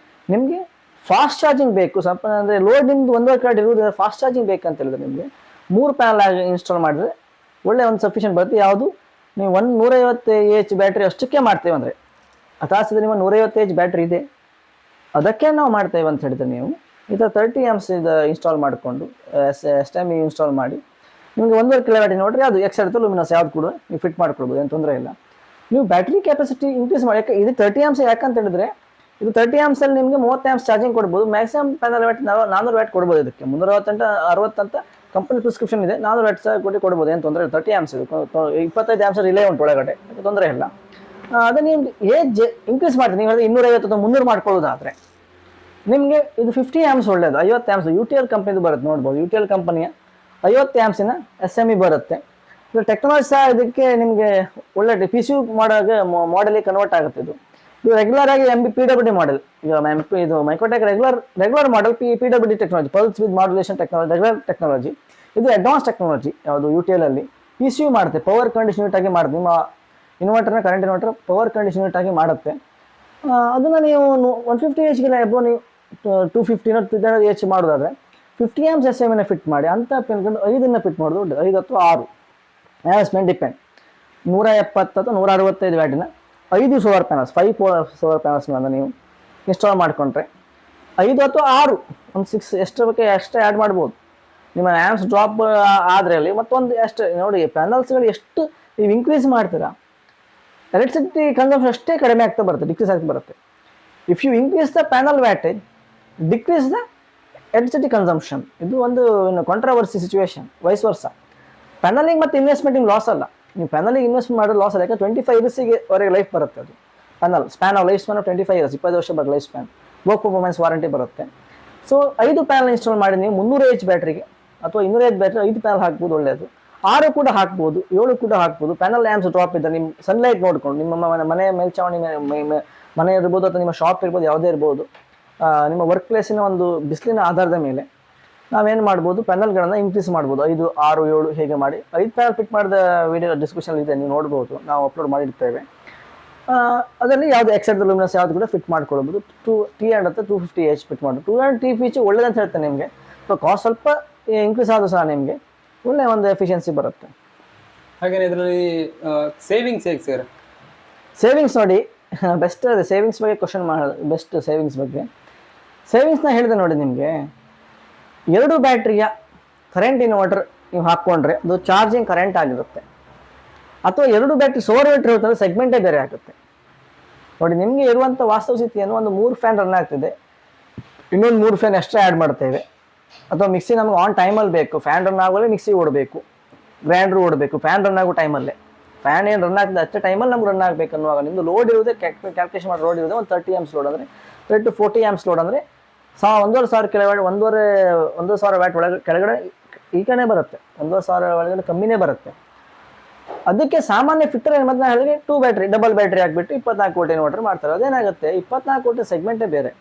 ನಿಮಗೆ ಫಾಸ್ಟ್ ಚಾರ್ಜಿಂಗ್ ಬೇಕು ಸ್ವಲ್ಪ ಅಂದರೆ ಲೋಡ್ ನಿಮ್ದು 1.5 ಕಡೆ ಇರುವುದು, ಫಾಸ್ಟ್ ಚಾರ್ಜಿಂಗ್ ಬೇಕಂತ ಹೇಳಿದ್ರೆ ನಿಮಗೆ 3 ಪ್ಯಾನಲ್ ಇನ್ಸ್ಟಾಲ್ ಮಾಡಿದ್ರೆ ಒಳ್ಳೆ ಒಂದು ಸಫಿಷಿಯೆಂಟ್ ಬರುತ್ತೆ. ಯಾವುದು ನೀವು 150 ಎಚ್ ಬ್ಯಾಟ್ರಿ ಅಷ್ಟಕ್ಕೆ ಮಾಡ್ತೇವೆ ಅಂದರೆ, ಅಥಾಸಿದ್ರೆ ನಿಮ್ಮ 150 ಎಚ್ ಬ್ಯಾಟ್ರಿ ಇದೆ ಅದಕ್ಕೆ ನಾವು ಮಾಡ್ತೇವೆ ಅಂತ ಹೇಳಿದ್ರೆ ನೀವು ಈ ಥರ 30 ಆ್ಯಮ್ಸ್ ಇದು ಇನ್ಸ್ಟಾಲ್ ಮಾಡಿಕೊಂಡು SME ಇನ್ಸ್ಟಾಲ್ ಮಾಡಿ ನಿಮಗೆ 1.5 ಕಿಲೋವ್ಯಾಟ್ ನೋಡ್ರಿ, ಅದು ಎಕ್ಸ್ ಇರುತ್ತೆ ಲುಮಿನಸ್ ಯಾವ್ದು ಕೂಡ ನೀವು ಫಿಟ್ ಮಾಡ್ಕೊಳ್ಬೋದು, ಏನು ತೊಂದರೆ ಇಲ್ಲ. ನೀವು ಬ್ಯಾಟ್ರಿ ಕೆಪಾಸಿಟಿ ಇನ್ಕ್ರೀಸ್ ಮಾಡಿ, ಯಾಕೆ ಇದು 30 ಆ್ಯಮ್ಸ್ ಯಾಕಂತ ಹೇಳಿದ್ರೆ ಇದು 30 ಆ್ಯಮ್ಸಲ್ಲಿ ನಿಮಗೆ 30 ಆ್ಯಮ್ಸ್ ಚಾರ್ಜಿಂಗ್ ಕೊಡ್ಬೋದು. ಮ್ಯಾಕ್ಸಿಮಮ್ ಪ್ಯಾನಲ್ ವ್ಯಾಟ್ 400 ವ್ಯಾಟ್ ಕೊಡ್ಬೋದು. ಇದಕ್ಕೆ 360 ಅಂತ ಕಂಪನಿ ಪ್ರಿಸ್ಕ್ರಿಪ್ಷನ್ ಇದೆ, 400 ವ್ಯಾಟ್ ಸಹ ಕೊಡ್ಬೋದು, ಏನು ತೊಂದರೆ ಇಲ್ಲ. 30 ಆ್ಯಮ್ಸ್ ಇದು 25 ಆ್ಯಮ್ಸ್ ರಿಲೇ ಉಂಟು ಒಳಗಡೆ, ಅದು ತೊಂದರೆ ಇಲ್ಲ. ಅದೇ ನೀವು ಏಜ್ ಇನ್ಕ್ರೀಸ್ ಮಾಡ್ತೀವಿ, ನೀವು ಹೇಳಿದ್ರೆ 250 ಅಥವಾ 300 ಮಾಡ್ಕೊಳ್ಳೋದಾದರೆ ನಿಮಗೆ ಇದು 50 ಆ್ಯಮ್ಸ್ ಒಳ್ಳೆಯದು. 50 ಆ್ಯಮ್ಸ್ UTL ಕಂಪ್ನಿದು ಬರುತ್ತೆ ನೋಡ್ಬೋದು, UTL ಕಂಪನಿಯ 50 ಆ್ಯಮ್ಸಿನ SME ಬರುತ್ತೆ. ಇದು ಟೆಕ್ನಾಲಜಿ ಸಹ ಇದಕ್ಕೆ ನಿಮಗೆ ಒಳ್ಳೆ PCU ಮಾಡೆಲಿಗೆ ಕನ್ವರ್ಟ್ ಆಗುತ್ತೆ. ಇದು ರೆಗ್ಯುಲರ್ ಆಗಿ PWD ಮಾಡೆಲ್, ಈಗ ಇದು Microtek regular model PWD technology, pulse with modulation technology, regular technology. ಇದು ಅಡ್ವಾನ್ಸ್ ಟೆಕ್ನಾಲಜಿ, ಯಾವುದು UTL ಅಲ್ಲಿ PCU ಮಾಡುತ್ತೆ, ಪವರ್ ಕಂಡೀಷನ್ ಯೂನಿಟ್ ಆಗಿ ಮಾಡುತ್ತೆ. ನಿಮ್ಮ ಇನ್ವರ್ಟರ್ನ current inverter power condition unit ಆಗಿ ಮಾಡುತ್ತೆ. ಅದನ್ನು ನೀವು 150 ಎಚ್ಗೆಲ್ಲ ಎಬ್ಬೋ ನೀವು 250 300 ಎಚ್ ಮಾಡೋದಾದರೆ 50 ಆ್ಯಮ್ಸ್ SME ಫಿಟ್ ಮಾಡಿ ಅಂತ ಪಿನ್ಕೊಂಡು 5 ಫಿಟ್ ಮಾಡೋದು, 5 ಅಥವಾ 6 ಮ್ಯಾನೇಜ್ಮೆಂಟ್ ಡಿಪೆಂಡ್. 170 ಅಥವಾ 165 ವ್ಯಾಟಿನ 5 ಸೋಲಾರ್ ಪ್ಯಾನಲ್ಸ್ 5 ಸೋಲಾರ್ ಪ್ಯಾನಲ್ಸ್ಗಳನ್ನು ನೀವು ಇನ್ಸ್ಟಾಲ್ ಮಾಡಿಕೊಂಡ್ರೆ 5 ಅಥವಾ 6 ಒಂದು 6 ಎಷ್ಟು ಬೇಕೇ ಅಷ್ಟೇ ಆ್ಯಡ್ ಮಾಡ್ಬೋದು. ನಿಮ್ಮ ಆ್ಯಮ್ಸ್ ಡ್ರಾಪ್ ಆದರೆ ಅಲ್ಲಿ ಮತ್ತೊಂದು ಅಷ್ಟೇ ನೋಡಿ, ಪ್ಯಾನಲ್ಸ್ಗಳು ಎಷ್ಟು ನೀವು ಇನ್ಕ್ರೀಸ್ ಮಾಡ್ತೀರಾ ಎಲೆಕ್ಟ್ರಿಸಿಟಿ ಕನ್ಸಂಪ್ಷನ್ ಅಷ್ಟೇ ಕಡಿಮೆ ಆಗ್ತಾ ಬರುತ್ತೆ, ಡಿಕ್ರೀಸ್ ಆಗ್ತಾ ಬರುತ್ತೆ. If you increase the panel wattage decrease the electricity consumption. ಇದು ಒಂದು controversy situation, vice versa. Panelling ಮತ್ತು ಇನ್ವೆಸ್ಟ್ಮೆಂಟಿಂಗ್ ಲಾಸ್ ಅಲ್ಲ, ನೀವು ಪ್ಯಾನಲಿಂಗ್ ಇನ್ವೆಸ್ಟ್ಮೆಂಟ್ ಮಾಡೋದು ಲಾಸ್ ಅಲ್ಲ, ಯಾಕಂದ್ರೆ 25 ಇಯರ್ಸಿಗೆ ವರೆಗೆ ಲೈಫ್ ಬರುತ್ತೆ. ಅದು panel span of life span 25 years, 20 ವರ್ಷ ಬರೋ life span, work performance warranty ಬರುತ್ತೆ. ಸೊ 5 ಪ್ಯಾನಲ್ ಇನ್ಸ್ಟಾಲ್ ಮಾಡಿ ನೀವು 300 ಎಚ್ ಬ್ಯಾಟ್ರಿಗೆ ಅಥವಾ 200 ಎಚ್ ಬ್ಯಾಟ್ರಿ 5 ಪ್ಯಾನಲ್ ಹಾಕ್ಬೋದು, ಒಳ್ಳೆಯದು. 6 ಕೂಡ ಹಾಕ್ಬೋದು, 7 ಕೂಡ ಹಾಕ್ಬೋದು. ಪ್ಯಾನಲ್ ಆ್ಯಮ್ಸ್ ಡ್ರಾಪ್ ಇದ್ದರೆ ನಿಮ್ಮ ಸನ್ಲೈಟ್ ನೋಡ್ಕೊಂಡು ನಿಮ್ಮ ಮನೆ ಮೇಲ್ಚಾವಣಿ ಮನೆ ಇರ್ಬೋದು ಅಥವಾ ನಿಮ್ಮ ಶಾಪ್ ಇರ್ಬೋದು, ಯಾವುದೇ ಇರ್ಬೋದು, ನಿಮ್ಮ ವರ್ಕ್ ಪ್ಲೇಸಿನ ಒಂದು ಬಿಸಿಲಿನ ಆಧಾರದ ಮೇಲೆ ನಾವೇನು ಮಾಡ್ಬೋದು, ಪ್ಯಾನಲ್ಗಳನ್ನು ಇನ್ಕ್ರೀಸ್ ಮಾಡ್ಬೋದು. 5, 6, 7 ಹೇಗೆ ಮಾಡಿ 5 ಪ್ಯಾನಲ್ ಫಿಟ್ ಮಾಡಿದ ವಿಡಿಯೋ ಡಿಸ್ಕ್ರಿಪ್ಷನ್ ಇದೆ, ನೀವು ನೋಡ್ಬೋದು, ನಾವು ಅಪ್ಲೋಡ್ ಮಾಡಿರ್ತೇವೆ. ಅದರಲ್ಲಿ ಯಾವುದು ಎಕ್ಸೆಡ್ ಲುಮಿನಸ್ ಯಾವುದು ಕೂಡ ಫಿಟ್ ಮಾಡ್ಕೊಳ್ಬೋದು. 300 ಅಥವಾ 250 ಎಚ್ ಫಿಟ್ ಮಾಡೋದು. 200 TPH ಒಳ್ಳೆದಂತ ಹೇಳ್ತೇನೆ ನಿಮಗೆ. ಸೊ ಕಾಸ್ಟ್ ಸ್ವಲ್ಪ ಇನ್ಕ್ರೀಸ್ ಆದರೂ ಸಹ ನಿಮಗೆ ಒಳ್ಳೆಯ ಒಂದು ಎಫಿಷಿಯನ್ಸಿ ಬರುತ್ತೆ. ಹಾಗೆಯೇ ಇದರಲ್ಲಿ ಸೇವಿಂಗ್ಸ್ ಹೇಗೆ ಸರ್? ಸೇವಿಂಗ್ಸ್ ನೋಡಿ, ಬೆಸ್ಟ್ ಅದೇ ಸೇವಿಂಗ್ಸ್ ಬಗ್ಗೆ ಕ್ವಶನ್ ಮಾಡೋದು. ಬೆಸ್ಟ್ ಸೇವಿಂಗ್ಸ್ ಬಗ್ಗೆ ಸೇವಿಂಗ್ಸ್ನ ಹೇಳಿದೆ ನೋಡಿ, ನಿಮಗೆ 2 ಬ್ಯಾಟ್ರಿಯ ಕರೆಂಟ್ ಇನ್ವರ್ಟರ್ ನೀವು ಹಾಕ್ಕೊಂಡ್ರೆ ಅದು ಚಾರ್ಜಿಂಗ್ ಕರೆಂಟ್ ಆಗಿರುತ್ತೆ. ಅಥವಾ 2 ಬ್ಯಾಟ್ರಿ ಸೋಲಾರ್ ಇನ್ವರ್ಟರ್ ಇರುತ್ತಂದರೆ ಸೆಗ್ಮೆಂಟೇ ಬೇರೆ ಆಗುತ್ತೆ ನೋಡಿ. ನಿಮಗೆ ಇರುವಂಥ ವಾಸ್ತವ ಸ್ಥಿತಿಯನ್ನು ಒಂದು 3 ಫ್ಯಾನ್ ರನ್ ಆಗ್ತಿದೆ, ಇನ್ನೊಂದು 3 ಫ್ಯಾನ್ ಎಕ್ಸ್ಟ್ರಾ ಆ್ಯಡ್ ಮಾಡ್ತೇವೆ. ಅಥವಾ ಮಿಕ್ಸಿ ನಮಗೆ ಆನ್ ಟೈಮಲ್ಲಿ ಬೇಕು, ಫ್ಯಾನ್ ರನ್ ಆಗೋಲ್ಲ, ಮಿಕ್ಸಿ ಓಡಬೇಕು, ಗ್ರೈಂಡ್ರು ಓಡಬೇಕು, ಫ್ಯಾನ್ ರನ್ ಆಗೋ ಟೈಮಲ್ಲೇ. ಫ್ಯಾನ್ ಏನು ರನ್ ಆಗ್ತದೆ ಅಷ್ಟೇ ಟೈಮಲ್ಲಿ ನಮ್ಗೆ ರನ್ ಆಗಬೇಕು ಅನ್ನುವಾಗ ನಿಮ್ಮದು ಲೋಡ್ ಇರೋದೇ ಕ್ಯಾಲ್ಕುಲೇಷನ್ ಮಾಡಿ ಲೋಡ್ ಇರೋದೇ ಒಂದು 30 ಆ್ಯಮ್ಸ್ ಲೋಡ್ ಅಂದರೆ 30 to 40 ಆ್ಯಮ್ಸ್ ಲೋಡ್ ಅಂದರೆ 1,500 ಕಿಲೋವ್ಯಾಟ್ 1,500 ವ್ಯಾಟ್ ಒಳಗೆ ಕೆಳಗಡೆ ಈ ಕಡೆ ಬರುತ್ತೆ, 1,500 ಒಳಗಡೆ ಕಮ್ಮಿನೇ ಬರುತ್ತೆ. ಅದಕ್ಕೆ ಸಾಮಾನ್ಯ ಫಿಟ್ಟರ್ ಏನು ಮತ್ತೆ ಹೇಳಿದ್ರೆ 2 ಬ್ಯಾಟ್ರಿ ಡಬಲ್ ಬ್ಯಾಟ್ರಿ ಹಾಕ್ಬಿಟ್ಟು 24 ವೋಲ್ಟ್ ಇನ್ವರ್ಟರ್ ಮಾಡ್ತಾರೆ. ಅದೇನಾಗುತ್ತೆ, 24 ವೋಲ್ಟ್ ಸೆಗ್ಮೆಂಟೇ ಬೇರೆ.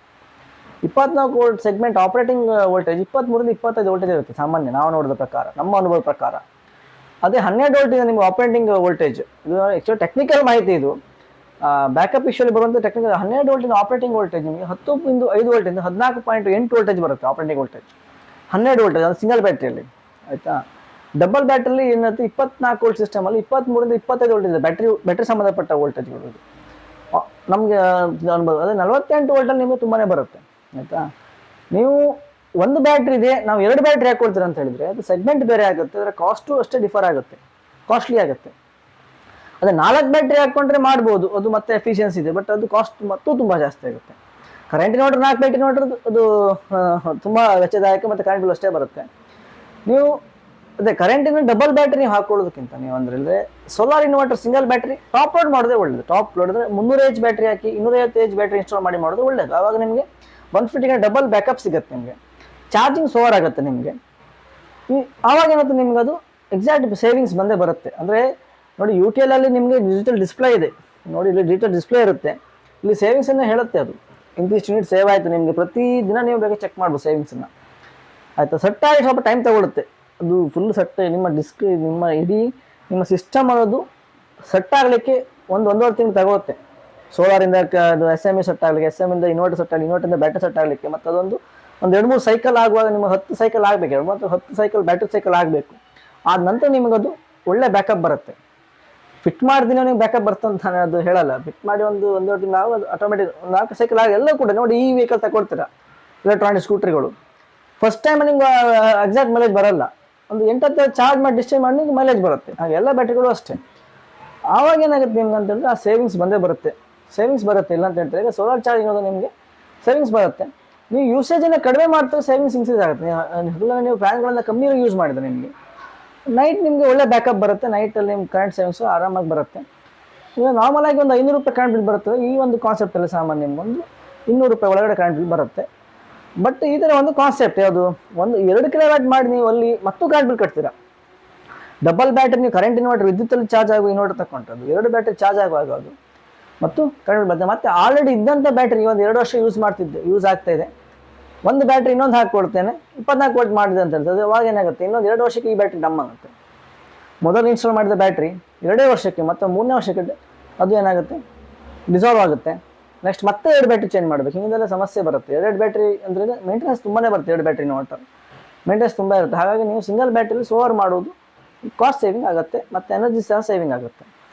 24 volt segment operating voltage 23 25 voltage ಇರುತ್ತೆ ಸಾಮಾನ್ಯ, ನಾವು ನೋಡಿದ ಪ್ರಕಾರ, ನಮ್ಮ ಅನುಭವದ ಪ್ರಕಾರ. ಅದೇ 12 ವೋಲ್ಟ್ ಇದೆ ನಿಮಗೆ ಆಪರೇಟಿಂಗ್ ವೋಲ್ಟೇಜ್. ಇದು ಆ್ಯಕ್ಚುಲಿ ಟೆಕ್ನಿಕಲ್ ಮಾಹಿತಿ, ಇದು ಬ್ಯಾಕಪ್ ಇಶ್ಯೂಲಿ ಬರುವಂಥ ಟೆಕ್ನಿಕಲ್. 12 ವೋಲ್ಟಿನ ಆಪರೇಟಿಂಗ್ ವೋಲ್ಟೇಜ್ ನಿಮಗೆ 10.5 ವೋಲ್ಟಿಂದ 14.8 ವೋಲ್ಟೇಜ್ ಬರುತ್ತೆ ಆಪರೇಟಿಂಗ್ ವೋಲ್ಟೇಜ್. 12 ವೋಲ್ಟೇಜ್ ಅದು ಸಿಂಗಲ್ ಬ್ಯಾಟ್ರಿಯಲ್ಲಿ ಆಯಿತಾ. ಡಬಲ್ ಬ್ಯಾಟ್ರಿಯಲ್ಲಿ ಏನಾಯ್ತು 24 ವೋಲ್ಟ್ ಸಿಸ್ಟಮಲ್ಲಿ 23ರಿಂದ 25 ವೋಲ್ಟ್ ಇದೆ ಬ್ಯಾಟ್ರಿ ಸಂಬಂಧಪಟ್ಟ ವೋಲ್ಟೇಜ್ಗಳು. ನಮಗೆ ಅನ್ಬೋದು ಅದೇ 48 ವೋಲ್ಟಲ್ಲಿ ನಿಮಗೆ ತುಂಬಾ ಬರುತ್ತೆ ಆಯಿತಾ. ನೀವು ಒಂದು ಬ್ಯಾಟ್ರಿ ಇದೆ, ನಾವು 2 ಬ್ಯಾಟ್ರಿ ಹಾಕೊಳ್ತೀರ ಅಂತ ಹೇಳಿದ್ರೆ ಅದು ಸೆಗ್ಮೆಂಟ್ ಬೇರೆ ಆಗುತ್ತೆ, ಅದರ ಕಾಸ್ಟು ಅಷ್ಟೇ ಡಿಫರ್ ಆಗುತ್ತೆ, ಕಾಸ್ಟ್ಲಿ ಆಗುತ್ತೆ. ಅದೇ 4 ಬ್ಯಾಟ್ರಿ ಹಾಕ್ಕೊಂಡ್ರೆ ಮಾಡ್ಬೋದು, ಅದು ಮತ್ತೆ ಎಫಿಷಿಯನ್ಸಿ ಇದೆ, ಬಟ್ ಅದು ಕಾಸ್ಟ್ ಮತ್ತು ತುಂಬ ಜಾಸ್ತಿ ಆಗುತ್ತೆ. ಕರೆಂಟ್ ಇನ್ವರ್ಟರ್ 4 ಬ್ಯಾಟ್ರಿ ಇನ್ವರ್ಟರ್ ಅದು ತುಂಬ ವೆಚ್ಚದಾಯಕ ಮತ್ತು ಕರೆಂಟ್ ಬಿಲ್ ಅಷ್ಟೇ ಬರುತ್ತೆ. ನೀವು ಅದೇ ಕರೆಂಟಿನ ಡಬಲ್ ಬ್ಯಾಟ್ರಿ ನೀವು ಹಾಕೊಳ್ಳೋದಕ್ಕಿಂತ ನೀವು ಅಂದ್ರೆ solar inverter single battery top load ಮಾಡೋದೇ ಒಳ್ಳೇದು. ಟಾಪ್ ಲೋಡ್ ಅಂದರೆ 300 H ಬ್ಯಾಟ್ರಿ ಹಾಕಿ 250 H ಬ್ಯಾಟ್ರಿ ಇನ್ಸ್ಟಾಲ್ ಮಾಡಿ ಮಾಡೋದು ಒಳ್ಳೇದು. ಆವಾಗ ನಿಮಗೆ 150ಗೆ ಡಬಲ್ ಬ್ಯಾಕಪ್ ಸಿಗುತ್ತೆ, ನಿಮಗೆ ಚಾರ್ಜಿಂಗ್ ಸೋವರ್ ಆಗುತ್ತೆ ನಿಮಗೆ. ಆವಾಗ ಏನಾಗುತ್ತೆ ನಿಮ್ಗೆ ಅದು ಎಕ್ಸಾಕ್ಟ್ ಸೇವಿಂಗ್ಸ್ ಬಂದೇ ಬರುತ್ತೆ. ಅಂದರೆ ನೋಡಿ UTL ಅಲ್ಲಿ ನಿಮಗೆ ಡಿಜಿಟಲ್ ಡಿಸ್ಪ್ಲೇ ಇದೆ ನೋಡಿ, ಇಲ್ಲಿ ಡಿಜಿಟಲ್ ಡಿಸ್ಪ್ಲೇ ಇರುತ್ತೆ, ಇಲ್ಲಿ ಸೇವಿಂಗ್ಸನ್ನು ಹೇಳುತ್ತೆ ಅದು ಇಂತಿಷ್ಟು ಯೂನಿಟ್ ಸೇವ್ ಆಯಿತು ನಿಮಗೆ. ಪ್ರತಿ ದಿನ ನೀವು ಬೇಕಾದ್ರೆ ಚೆಕ್ ಮಾಡ್ಬೋದು ಸೇವಿಂಗ್ಸನ್ನು ಆಯಿತಾ. ಸೆಟ್ಟಾಗಿ ಸ್ವಲ್ಪ ಟೈಮ್ ತಗೊಳುತ್ತೆ, ಅದು ಫುಲ್ ಸೆಟ್ ನಿಮ್ಮ ನಿಮ್ಮ ಇಡೀ ನಿಮ್ಮ ಸಿಸ್ಟಮ್ ಅನ್ನೋದು ಸೆಟ್ ಆಗಲಿಕ್ಕೆ 1-1.5 ತಿಂಗಳು ತಗೊಳುತ್ತೆ. ಸೋಲಾರಿಂದ ಅದು SME ಸೆಟ್ ಆಗಲಿಕ್ಕೆ, SMಯಿಂದ ಇನ್ವರ್ಟರ್ ಸೆಟ್ ಆಗಲಿ, ಇನ್ವರ್ಟರಿಂದ ಬ್ಯಾಟ್ರಿ ಸೆಟ್ ಆಗಲಿಕ್ಕೆ, ಮತ್ತು ಅದೊಂದು 2-3 ಸೈಕಲ್ ಆಗುವಾಗ ನಿಮಗೆ 10 ಸೈಕಲ್ ಆಗಬೇಕು, ಮತ್ತು 10 ಸೈಕಲ್ ಬ್ಯಾಟ್ರಿ ಸೈಕಲ್ ಆಗಬೇಕು. ಆದ ನಂತರ ನಿಮಗದು ಒಳ್ಳೆ ಬ್ಯಾಕಪ್ ಬರುತ್ತೆ. ಫಿಟ್ ಮಾಡಿದಿನ ನೀವು ಬ್ಯಾಕಪ್ ಬರ್ತಂತ ಅದು ಹೇಳಲ್ಲ. ಫಿಟ್ ಮಾಡಿ 1-1.5 ತಿಂಗಳು ಆಗ ಅದು ಆಟೋಮೆಟಿಕ್ 4 ಸೈಕಲ್ ಆಗಿ ಎಲ್ಲ ಕೂಡ ನೋಡಿ ಈ ವೆಹಿಕಲ್ ತಗೊಳ್ತೀರಾ ಎಲೆಕ್ಟ್ರಾನಿಕ್ ಸ್ಕೂಟ್ರಿಗಳು, ಫಸ್ಟ್ ಟೈಮ್ ನಿಮ್ಗೆ ಎಕ್ಸಾಕ್ಟ್ ಮೈಲೇಜ್ ಬರಲ್ಲ, ಒಂದು 8 ಚಾರ್ಜ್ ಮಾಡಿ ಡಿಸ್ಚಾರ್ಜ್ ಮಾಡಿ ನಿಮ್ಗೆ ಮೈಲೇಜ್ ಬರುತ್ತೆ. ಹಾಗೆ ಎಲ್ಲ ಬ್ಯಾಟ್ರಿಗಳು ಅಷ್ಟೇ. ಆವಾಗ ಏನಾಗುತ್ತೆ ನಿಮ್ಗೆ ಅಂತ ಹೇಳಿದ್ರೆ ಆ ಸೇವಿಂಗ್ಸ್ ಬಂದೇ ಬರುತ್ತೆ, ಸೇವಿಂಗ್ಸ್ ಬರುತ್ತೆ. ಇಲ್ಲ ಅಂತ ಹೇಳ್ತಾರೆ ಈಗ ಸೋಲಾರ್ ಚಾರ್ಜಿಂಗ್ ಅನ್ನೋದು ನಿಮಗೆ ಸೇವಿಂಗ್ಸ್ ಬರುತ್ತೆ. ನೀವು ಯೂಸೇಜನ್ನು ಕಡಿಮೆ ಮಾಡ್ತಾರೆ ಸೇವಿಂಗ್ಸ್ ಇನ್ಕ್ರೀಸ್ ಆಗುತ್ತೆ. ನೀವು ಫ್ಯಾನ್ಗಳನ್ನು ಕಮ್ಮಿ ಯೂಸ್ ಮಾಡಿದ್ರೆ ನಿಮಗೆ ನೈಟ್ ನಿಮಗೆ ಒಳ್ಳೆ ಬ್ಯಾಕಪ್ ಬರುತ್ತೆ. ನೈಟಲ್ಲಿ ನಿಮ್ಗೆ ಕರೆಂಟ್ ಸೇವಿಂಗ್ಸು ಆರಾಮಾಗಿ ಬರುತ್ತೆ. ಈಗ ನಾರ್ಮಲಾಗಿ ಒಂದು 500 ರೂಪಾಯಿ ಕರೆಂಟ್ ಬಿಲ್ ಬರುತ್ತೆ. ಈ ಒಂದು ಕಾನ್ಸೆಪ್ಟಲ್ಲಿ ಸಾಮಾನ್ಯ ನಿಮ್ಗೊಂದು 200 ರೂಪಾಯಿ ಒಳಗಡೆ ಕರೆಂಟ್ ಬಿಲ್ ಬರುತ್ತೆ. ಬಟ್ ಈ ಥರ ಒಂದು ಕಾನ್ಸೆಪ್ಟ್ ಯಾವುದು, 2 ಕಿಲೋವ್ಯಾಟ್ ಮಾಡಿ ನೀವು ಅಲ್ಲಿ ಮತ್ತು ಕರೆಂಟ್ ಬಿಲ್ ಕಟ್ತೀರಾ. ಡಬಲ್ ಬ್ಯಾಟ್ರಿ ನೀವು ಕರೆಂಟ್ ಇನ್ವರ್ಟರ್ ವಿದ್ಯುತ್ತಲ್ಲಿ ಚಾರ್ಜ್ ಆಗುವ ಇನ್ವರ್ಟರ್ ತಗೊಂಡ್ರೆ 2 ಬ್ಯಾಟ್ರಿ ಚಾರ್ಜ್ ಆಗುವಾಗ ಅದು ಮತ್ತು ಕರೆಂಟ್ ಬರುತ್ತೆ. ಮತ್ತು ಆಲ್ರೆಡಿ ಇದ್ದಂಥ ಬ್ಯಾಟ್ರಿ ಒಂದು 2 ವರ್ಷ ಯೂಸ್ ಆಗ್ತಾ ಇದೆ, ಒಂದು ಬ್ಯಾಟ್ರಿ ಇನ್ನೊಂದು ಹಾಕ್ಕೊಡ್ತೇನೆ 24 ವೋಲ್ಟ್ ಮಾಡಿದೆ ಅಂತ ಹೇಳ್ತದೆ. ಅವಾಗ ಏನಾಗುತ್ತೆ ಇನ್ನೊಂದು 2 ವರ್ಷಕ್ಕೆ ಈ ಬ್ಯಾಟ್ರಿ ಡಮ್ ಆಗುತ್ತೆ. ಮೊದಲು ಇನ್ಸ್ಟಾಲ್ ಮಾಡಿದ ಬ್ಯಾಟ್ರಿ 2 ವರ್ಷಕ್ಕೆ ಮತ್ತು 3ನೇ ವರ್ಷಕ್ಕೆ ಅದು ಏನಾಗುತ್ತೆ ಡಿಸಾಲ್ವ್ ಆಗುತ್ತೆ. ನೆಕ್ಸ್ಟ್ ಮತ್ತೆ 2 ಬ್ಯಾಟ್ರಿ ಚೇಂಜ್ ಮಾಡಬೇಕು. ಹಿಂಗೆಲ್ಲ ಸಮಸ್ಯೆ ಬರುತ್ತೆ. 2 ಬ್ಯಾಟ್ರಿ ಅಂದರೆ ಮೇಂಟೆನೆನ್ಸ್ ತುಂಬಾ ಬರುತ್ತೆ. 2 ಬ್ಯಾಟ್ರಿ ಇನ್ವರ್ಟರ್ ಮೇಂಟೆನೆನ್ಸ್ ತುಂಬ ಇರುತ್ತೆ. ಹಾಗಾಗಿ ನೀವು ಸಿಂಗಲ್ ಬ್ಯಾಟ್ರಿಲಿ ಸೋವರ್ ಮಾಡೋದು ಕಾಸ್ಟ್ ಸೇವಿಂಗ್ ಆಗುತ್ತೆ ಮತ್ತು ಎನರ್ಜಿ ಸಹ ಸೇವಿಂಗ್ ಆಗುತ್ತೆ.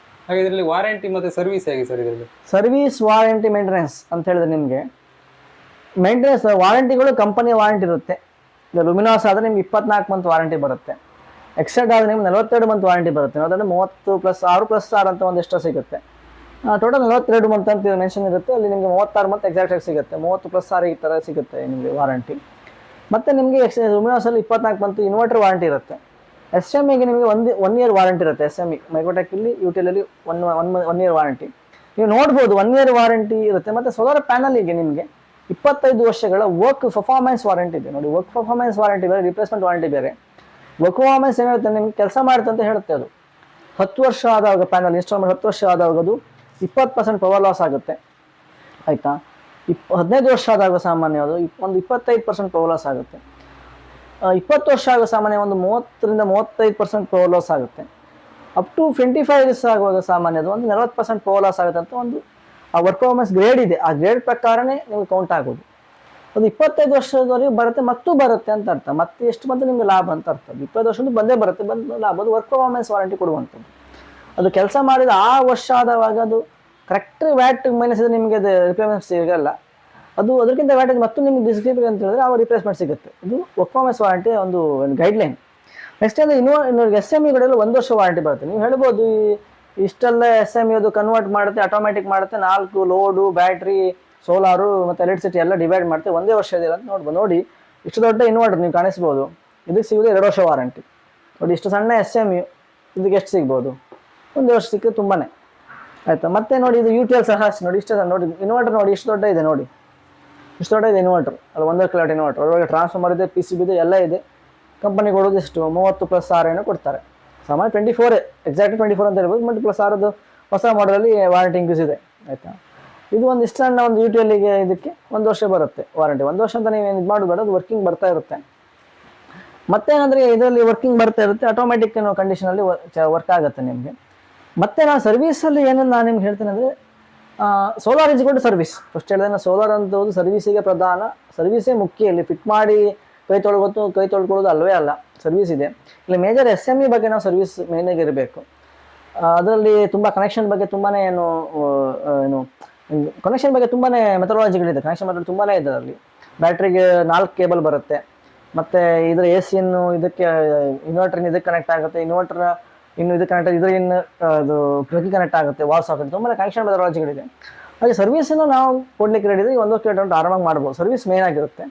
ಹಾಗೆ ಇದರಲ್ಲಿ ವಾರಂಟಿ ಮತ್ತು ಸರ್ವಿಸ್ ಹೇಗೆ ಸರ್? ಇದರಲ್ಲಿ ಸರ್ವಿಸ್, ವಾರಂಟಿ, ಮೇಂಟೆನೆನ್ಸ್ ಅಂತ ಹೇಳಿದ್ರೆ ನಿಮಗೆ ಮೇಂಟೆನೆನ್ಸ್ ವಾರಂಟಿಗಳು ಕಂಪನಿಯ ವಾರಂಟಿ ಇರುತ್ತೆ. ಈಗ ಲುಮಿನಾಸ್ ಆದರೆ ನಿಮ್ಗೆ 24 ಮಂತ್ ವಾರಂಟಿ ಬರುತ್ತೆ. ಎಕ್ಸೆಡ್ ಆದರೆ ನಿಮ್ಗೆ 42 ಮಂತ್ ವಾರಂಟಿ ಬರುತ್ತೆ. ಅದರಲ್ಲಿ 30+6+6 ಅಂತ ಒಂದು ಎಕ್ಸ್ಟ್ರಾ ಸಿಗುತ್ತೆ. ಟೋಟಲ್ 42 ಮಂತ್ ಅಂತ ಮೆನ್ಷನ್ ಇರುತ್ತೆ. ಅಲ್ಲಿ ನಿಮಗೆ 36 ಮಂತ್ ಎಕ್ಸಾಕ್ಟಾಗಿ ಸಿಗುತ್ತೆ. 30+6 ಈ ಥರ ಸಿಗುತ್ತೆ ನಿಮಗೆ ವಾರಂಟಿ. ಮತ್ತು ನಿಮಗೆ ಲುಮಿನಾಸಲ್ಲಿ 24 ಮಂತ್ ಇನ್ವರ್ಟರ್ ವಾರಂಟಿ ಇರುತ್ತೆ. SMEಗೆ ನಿಮಗೆ 1 ಇಯರ್ ವಾರಂಟಿ ಇರುತ್ತೆ. SME ಮೈಕ್ರೋಟೆಕ್ಕಲ್ಲಿ UTLಲ್ಲಿ 1 ಇಯರ್ ವಾರಂಟಿ ನೀವು ನೋಡ್ಬೋದು. 1 ಇಯರ್ ವಾರಂಟಿ ಇರುತ್ತೆ. ಮತ್ತು ಸೋಲಾರ್ ಪ್ಯಾನಲಿಗೆ ನಿಮಗೆ 25 ವರ್ಷಗಳ ವರ್ಕ್ ಪರ್ಫಾರ್ಮೆನ್ಸ್ ವಾರಂಟಿ ಇದೆ ನೋಡಿ. ವರ್ಕ್ ಪರ್ಫಾರ್ಮೆನ್ಸ್ ವಾರಂಟಿ ಬೇರೆ, ರಿಪ್ಲೇಸ್ಮೆಂಟ್ ವಾರಂಟಿ ಬೇರೆ. ವರ್ಕ್ ಪರ್ಫಾರ್ಮೆನ್ಸ್ ಏನಿರುತ್ತೆ ನಿಮ್ಗೆ ಕೆಲಸ ಮಾಡುತ್ತೆ ಅಂತ ಹೇಳುತ್ತೆ. ಅದು 10 ವರ್ಷ ಆದಾಗ ಪ್ಯಾನಲ್ ಇನ್ಸ್ಟಾಲ್ ಮಾಡಿ 10 ವರ್ಷ ಆದಾಗ ಅದು 20% ಪವರ್ ಲಾಸ್ ಆಗುತ್ತೆ ಆಯಿತಾ. 15 ವರ್ಷ ಆದಾಗ ಸಾಮಾನ್ಯ ಅದು ಒಂದು 25% ಪವರ್ ಲಾಸ್ ಆಗುತ್ತೆ. 20 ವರ್ಷ ಆಗುವ ಸಾಮಾನ್ಯ ಒಂದು 30ರಿಂದ 35% ಪವರ್ ಲಾಸ್ ಆಗುತ್ತೆ. ಅಪ್ ಟು 25 ಇಯರ್ಸ್ ಆಗುವಾಗ ಸಾಮಾನ್ಯ ಅದು ಒಂದು 40% ಪವರ್ ಲಾಸ್ ಆಗುತ್ತೆ ಅಂತ ಒಂದು ಆ ವರ್ಕ್ ಪರ್ಫಾರ್ಮೆನ್ಸ್ ಗ್ರೇಡ್ ಇದೆ. ಆ ಗ್ರೇಡ್ ಪ್ರಕಾರನೇ ನಿಮ್ಗೆ ಕೌಂಟ್ ಆಗೋದು. ಅದು 25 ವರ್ಷದವರೆಗೆ ಬರುತ್ತೆ ಮತ್ತು ಬರುತ್ತೆ ಅಂತ ಅರ್ಥ. ಮತ್ತೆ ಎಷ್ಟು ಬಂತು ನಿಮಗೆ ಲಾಭ ಅಂತ ಅರ್ಥ. 20 ವರ್ಷದ್ದು ಬಂದೇ ಬರುತ್ತೆ, ಬಂದು ಲಾಭ. ಅದು ವರ್ಕ್ ಪರ್ಫಾರ್ಮೆನ್ಸ್ ವಾರಂಟಿ ಕೊಡುವಂಥದ್ದು. ಅದು ಕೆಲಸ ಮಾಡಿದ ಆ ವರ್ಷ ಆದವಾಗ ಅದು ಕರೆಕ್ಟ್ ವ್ಯಾಟ್ ಮೈನಸ್ ಇದೆ ನಿಮಗೆ ಅದು ರಿಪ್ಲೇಸ್ಮೆಂಟ್ ಸಿಗಲ್ಲ. ಅದು ಅದಕ್ಕಿಂತ ವ್ಯಾಟೇಜ್ ಮತ್ತು ನಿಮ್ಗೆ ಡಿಸ್ಕ್ರಿಪ್ ಅಂತ ಹೇಳಿದ್ರೆ ಆ ರಿಪ್ಲೇಸ್ಮೆಂಟ್ ಸಿಗುತ್ತೆ. ಇದು ವರ್ಕ್ ಪರ್ಫಾರ್ಮೆನ್ಸ್ ವಾರಂಟಿ ಒಂದು ಗೈಡ್ಲೈನ್. ನೆಕ್ಸ್ಟ್ ಅಂದರೆ SMEಗಳಲ್ಲಿ 1 ವರ್ಷ ವಾರಂಟಿ ಬರುತ್ತೆ. ನೀವು ಹೇಳ್ಬೋದು ಇಷ್ಟೆಲ್ಲ SME ಅದು ಕನ್ವರ್ಟ್ ಮಾಡುತ್ತೆ, ಆಟೋಮೆಟಿಕ್ ಮಾಡುತ್ತೆ, 4 ಲೋಡು, ಬ್ಯಾಟ್ರಿ, ಸೋಲಾರು ಮತ್ತು ಎಲೆಕ್ಟ್ರಿಸಿಟಿ ಎಲ್ಲ ಡಿವೈಡ್ ಮಾಡ್ತೀವಿ, 1 ವರ್ಷ ಇದೆಯಲ್ಲ ಅಂತ ನೋಡ್ಬೋದು. ನೋಡಿ ಇಷ್ಟು ದೊಡ್ಡ ಇನ್ವರ್ಟರ್ ನೀವು ಕಾಣಿಸ್ಬೋದು, ಇದಕ್ಕೆ ಸಿಗೋದು 2 ವರ್ಷ ವಾರಂಟಿ. ನೋಡಿ ಇಷ್ಟು ಸಣ್ಣ SME ಇದಕ್ಕೆ ಎಷ್ಟು ಸಿಗ್ಬೋದು, 1 ವರ್ಷ ಸಿಕ್ಕಿದ್ರೆ ತುಂಬಾ ಆಯಿತಾ. ಮತ್ತೆ ನೋಡಿ ಇದು UTL ಸಹ ಅಷ್ಟೇ ನೋಡಿ. ಇಷ್ಟು ನೋಡಿ ಇನ್ವರ್ಟರ್ ನೋಡಿ ಇಷ್ಟು ದೊಡ್ಡ ಇದೆ ನೋಡಿ, ಇಷ್ಟು ದೊಡ್ಡ ಇದೆ ಇನ್ವರ್ಟರ್. ಅದು 1 ಕಿಲೋವಾಟ್ ಇನ್ವರ್ಟರ್. ಒಳಗೆ ಟ್ರಾನ್ಸ್ಫಾರ್ಮರ್ ಇದೆ, PCB ಇದೆ, ಎಲ್ಲ ಇದೆ. ಕಂಪನಿ ಕೊಡೋದು ಎಷ್ಟು 30+6 ಏನೋ ಕೊಡ್ತಾರೆ. ಸಾಮಾನ್ಯ 24 ಎಕ್ಸಾಕ್ಟ್ 24 ಅಂತ ಹೇಳ್ಬೋದು. ಬಟ್ +6 ಹೊಸ ಮಾಡಲಲ್ಲಿ ವಾರಂಟಿ ಇನ್ಕ್ರೀಸ್ ಇದೆ ಆಯಿತಾ. ಇದು ಒಂದು ಇಷ್ಟು ಸಣ್ಣ ಒಂದು UTLಗೆ ಇದಕ್ಕೆ 1 ವರ್ಷ ಬರುತ್ತೆ ವಾರಂಟಿ. 1 ವರ್ಷ ಅಂತ ನೀವೇನು ಇದು ಮಾಡೋದು ಬೇಡ, ಅದು ವರ್ಕಿಂಗ್ ಬರ್ತಾ ಇರುತ್ತೆ. ಮತ್ತೇನಂದರೆ ಇದರಲ್ಲಿ ವರ್ಕಿಂಗ್ ಬರ್ತಾ ಇರುತ್ತೆ, ಆಟೋಮೆಟಿಕ್ ಕಂಡೀಷನಲ್ಲಿ ವರ್ಕ್ ಆಗುತ್ತೆ ನಿಮಗೆ. ಮತ್ತು ನಾನು ಸರ್ವೀಸಲ್ಲಿ ಏನನ್ನು ನಾನು ನಿಮ್ಗೆ ಹೇಳ್ತೇನೆ ಅಂದರೆ solar is good service. First ಹೇಳಿದ್ರೆ ಸೋಲಾರ್ ಅಂತ ಸರ್ವಿಸಿಗೆ ಪ್ರಧಾನ, ಸರ್ವಿಸೇ ಮುಖ್ಯ. ಇಲ್ಲಿ ಫಿಟ್ ಮಾಡಿ ಕೈ ತೊಳ್ಕೊಳ್ಳೋದು ಅಲ್ಲವೇ ಅಲ್ಲ, ಸರ್ವಿಸ್ ಇದೆ. ಇಲ್ಲಿ ಮೇಜರ್ SME ಬಗ್ಗೆ ನಾವು ಸರ್ವಿಸ್ ಮೇನಾಗಿ ಇರಬೇಕು. ಅದರಲ್ಲಿ ತುಂಬ ಕನೆಕ್ಷನ್ ಬಗ್ಗೆ ತುಂಬಾ ಏನು ಕನೆಕ್ಷನ್ ಬಗ್ಗೆ ತುಂಬಾ ಮೆಥಡಾಲಜಿಗಳಿದೆ. ಕನೆಕ್ಷನ್ ಮಾಡೋದು ತುಂಬಾ ಇದೆ. ಅದರಲ್ಲಿ ಬ್ಯಾಟ್ರಿಗೆ 4 ಕೇಬಲ್ ಬರುತ್ತೆ, ಮತ್ತು ಇದರ AC ಯನ್ನು ಇದಕ್ಕೆ ಇನ್ವರ್ಟರ್ನ ಇದಕ್ಕೆ ಕನೆಕ್ಟ್ ಆಗುತ್ತೆ, ಇನ್ವರ್ಟರ್ ಇನ್ನು ಇದಕ್ಕೆ ಕನೆಕ್ಟ್ ಇದರ ಇನ್ನು ಅದು ಪ್ಲಗ್ಗೆ ಕನೆಕ್ಟ್ ಆಗುತ್ತೆ, ವಾಲ್ ಸಾಕೆಟ್, ತುಂಬ ಕನೆಕ್ಷನ್ ಮೆಥಡಾಲಜಿಗಳಿದೆ. ಹಾಗೆ ಸರ್ವಿಸನ್ನು ನಾವು ಕೊಡ್ಲಿಕ್ಕೆ ರೆಡಿ ಇದೆ. 1 ಕಿಲೋಮೀಟರ್ ಆರಾಮಾಗಿ ಮಾಡ್ಬೋದು. ಸರ್ವಿಸ್ ಮೇನ್ ಆಗಿರುತ್ತೆ.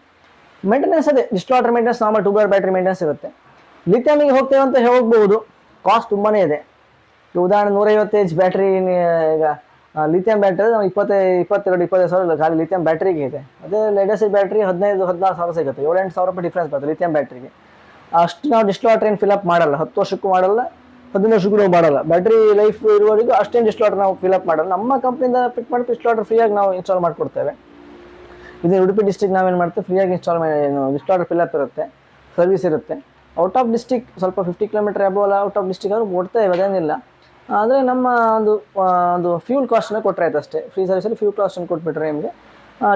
ಮೇಂಟೆನೆನ್ಸ್ ಅದೇ ಡಿಸ್ಟಾರ್ಟರ್ maintenance, normal 2 wire battery maintenance ಇರುತ್ತೆ. ಲಿಥಿಯಮಿಗೆ ಹೋಗ್ತೇವೆ ಅಂತ ಹೋಗ್ಬೋದು, ಕಾಸ್ಟ್ ತುಂಬಾ ಇದೆ. ಉದಾಹರಣೆ 150 ಬ್ಯಾಟ್ರಿ, ಈಗ ಲಿಥಿಯಂ ಬ್ಯಾಟ್ರಿ ನಾವು 22 ಸಾವಿರ ಖಾಲಿ ಲಿಥಿಯಂ ಬ್ಯಾಟ್ರಿಗೆ ಇದೆ. ಅದೇ ಲೆಡಸಿ ಬ್ಯಾಟ್ರಿ 15-16 ಸಾವಿರ ಸಿಗುತ್ತೆ. 7-8 ಸಾವಿರ ರೂಪಾಯಿ ಡಿಫ್ರೆನ್ಸ್ ಬರುತ್ತೆ ಲಿಥಿಯಂ ಬ್ಯಾಟ್ರಿಗೆ. ಅಷ್ಟು ನಾವು ಡಿಸ್ಟಾರ್ಟರ್ ಏನು ಫಿಲಪ್ ಮಾಡಲ್ಲ, 10 ವರ್ಷಕ್ಕೂ ಮಾಡಲ್ಲ, 15 ವರ್ಷಕ್ಕೂ ನಾವು ಮಾಡಲ್ಲ. ಬ್ಯಾಟ್ರಿ ಲೈಫ್ ಇರುವವರೆಗೂ ಅಷ್ಟೇನು ಡಿಸ್ಟಾರ್ಟರ್ ನಾವು ಫಿಲಪ್ ಮಾಡಲ್ಲ. ನಮ್ಮ ಕಂಪ್ನಿಯಿಂದ ಫಿಟ್ ಮಾಡಿ ಡಿಸ್ಟಾರ್ಟರ್ ಫ್ರೀಯಾಗಿ ನಾವು ಇನ್ಸ್ಟಾಲ್ ಮಾಡಿಕೊಡ್ತೇವೆ. ಇದು ಉಡುಪಿ ಡಿಸ್ಟ್ರಿಕ್ಟ್ ನಾವೇನು ಮಾಡ್ತೇವೆ, ಫ್ರೀಯಾಗಿ ಇನ್ಸ್ಟಾಲ್ ಡಿಸ್ಟಾರ್ಟರ್ ಫಿಲಪ್ ಇರುತ್ತೆ, ಸರ್ವಿಸ್ ಇರುತ್ತೆ. ಔಟ್ ಆಫ್ ಡಿಸ್ಟ್ರಿಕ್ ಸ್ವಲ್ಪ 50 ಕಿಲೋಮೀಟರ್ ಅಬೋ ಅಲ್ಲ, ಔಟ್ ಆಫ್ ಡಿಸ್ಟ್ರಿಕ್ ಆದರೂ ಕೊಡ್ತೇವೆ, ಅದೇನಿಲ್ಲ. ಆದರೆ ನಮ್ಮ ಒಂದು ಫ್ಯೂಲ್ ಕಾಸ್ಟನ್ನು ಕೊಟ್ಟರೆ ಆಯ್ತು ಅಷ್ಟೇ. ಫ್ರೀ ಸರ್ವಿಸಲ್ಲಿ ಫ್ಯೂಲ್ ಕಾಸ್ಟನ್ನು ಕೊಟ್ಬಿಟ್ರೆ ನಿಮಗೆ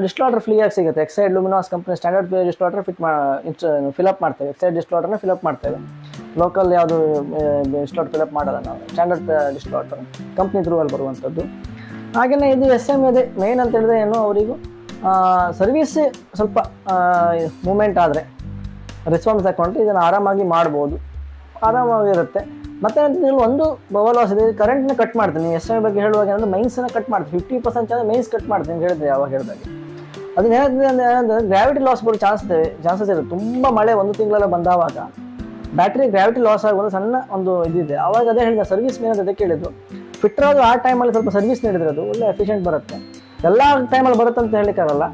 ಡಿಸ್ಟಾರ್ಟರ್ ಫ್ರೀಯಾಗಿ ಸಿಗುತ್ತೆ. ಎಕ್ಸೈಡ್ ಲುಮಿನಾಸ್ ಕಂಪ್ನಿ ಸ್ಟ್ಯಾಂಡರ್ಡ್ ಡಿಸ್ಟಾರ್ಟರ್ ಫಿಲಪ್ ಮಾಡ್ತೇವೆ. ಎಕ್ಸೈಡ್ ಡಿಸ್ಟಾರ್ಟರ್ನ ಫಿಲಪ್ ಮಾಡ್ತೇವೆ. ಲೋಕಲ್ ಯಾವುದು ಡಿಸ್ಟಾರ್ಟರ್ ಫಿಲಪ್ ಮಾಡಲ್ಲ ನಾವು, ಸ್ಟ್ಯಾಂಡರ್ಡ್ ಡಿಸ್ಟಾರ್ಟರ್ ಕಂಪ್ನಿ ಥ್ರೂವಲ್ಲಿ ಬರುವಂಥದ್ದು. ಹಾಗೆಯೇ ಇದು SME ಅದೇ ಮೇನ್ ಅಂತ ಹೇಳಿದ್ರೆ ಏನು, ಅವರಿಗೂ ಸರ್ವಿಸ್ ಸ್ವಲ್ಪ ಮೂಮೆಂಟ್ ಆದರೆ ರೆಸ್ಪಾನ್ಸ್ ತಗೊಂಡ್ರೆ ಇದನ್ನು ಆರಾಮಾಗಿ ಮಾಡ್ಬೋದು, ಆರಾಮಾಗಿರುತ್ತೆ. ಮತ್ತು ಒಂದು ಬಬಲ್ ಲಾಸ್ ಇದೆ, ಕರೆಂಟ್ನ ಕಟ್ ಮಾಡ್ತೀನಿ. SME ಬಗ್ಗೆ ಹೇಳುವಾಗ ಅಂದರೆ ಮೈನ್ಸನ್ನು ಕಟ್ ಮಾಡ್ತೀನಿ, 50% ಚೆನ್ನಾಗಿ ಮೈನ್ಸ್ ಕಟ್ ಮಾಡ್ತೀನಿ ಅಂತ ಹೇಳಿದ್ರೆ ಯಾವಾಗ ಹೇಳಿದಾಗ. ಅದನ್ನ ಏನಾಗ್ತದೆ ಅಂದರೆ ಗ್ರಾವಿಟಿ ಲಾಸ್ ಬರೋ ಚಾನ್ಸಸ್ ಇರುತ್ತೆ. ತುಂಬ ಮಳೆ 1 ತಿಂಗಳೆಲ್ಲ ಬಂದಾವಾಗ ಬ್ಯಾಟ್ರಿ ಗ್ರಾವಿಟಿ ಲಾಸ್ ಆಗೋದು ಸಣ್ಣ ಒಂದು ಇದಿದೆ. ಆವಾಗ ಅದೇ ಹೇಳಿದೆ ಸರ್ವಿಸ್ ಮೇನ್ ಅಂತ ಅದಕ್ಕೆ ಹೇಳಿದ್ದು. ಫಿಟ್ರಾಗಿ ಆ ಟೈಮಲ್ಲಿ ಸ್ವಲ್ಪ ಸರ್ವಿಸ್ ನೀಡಿದ್ರೆ ಅದು ಒಳ್ಳೆ ಎಫಿಷಿಯೆಂಟ್ ಬರುತ್ತೆ. ಎಲ್ಲ ಟೈಮಲ್ಲಿ ಬರುತ್ತೆ ಅಂತ ಹೇಳಲಿಕ್ಕಾಗಲ್ಲ.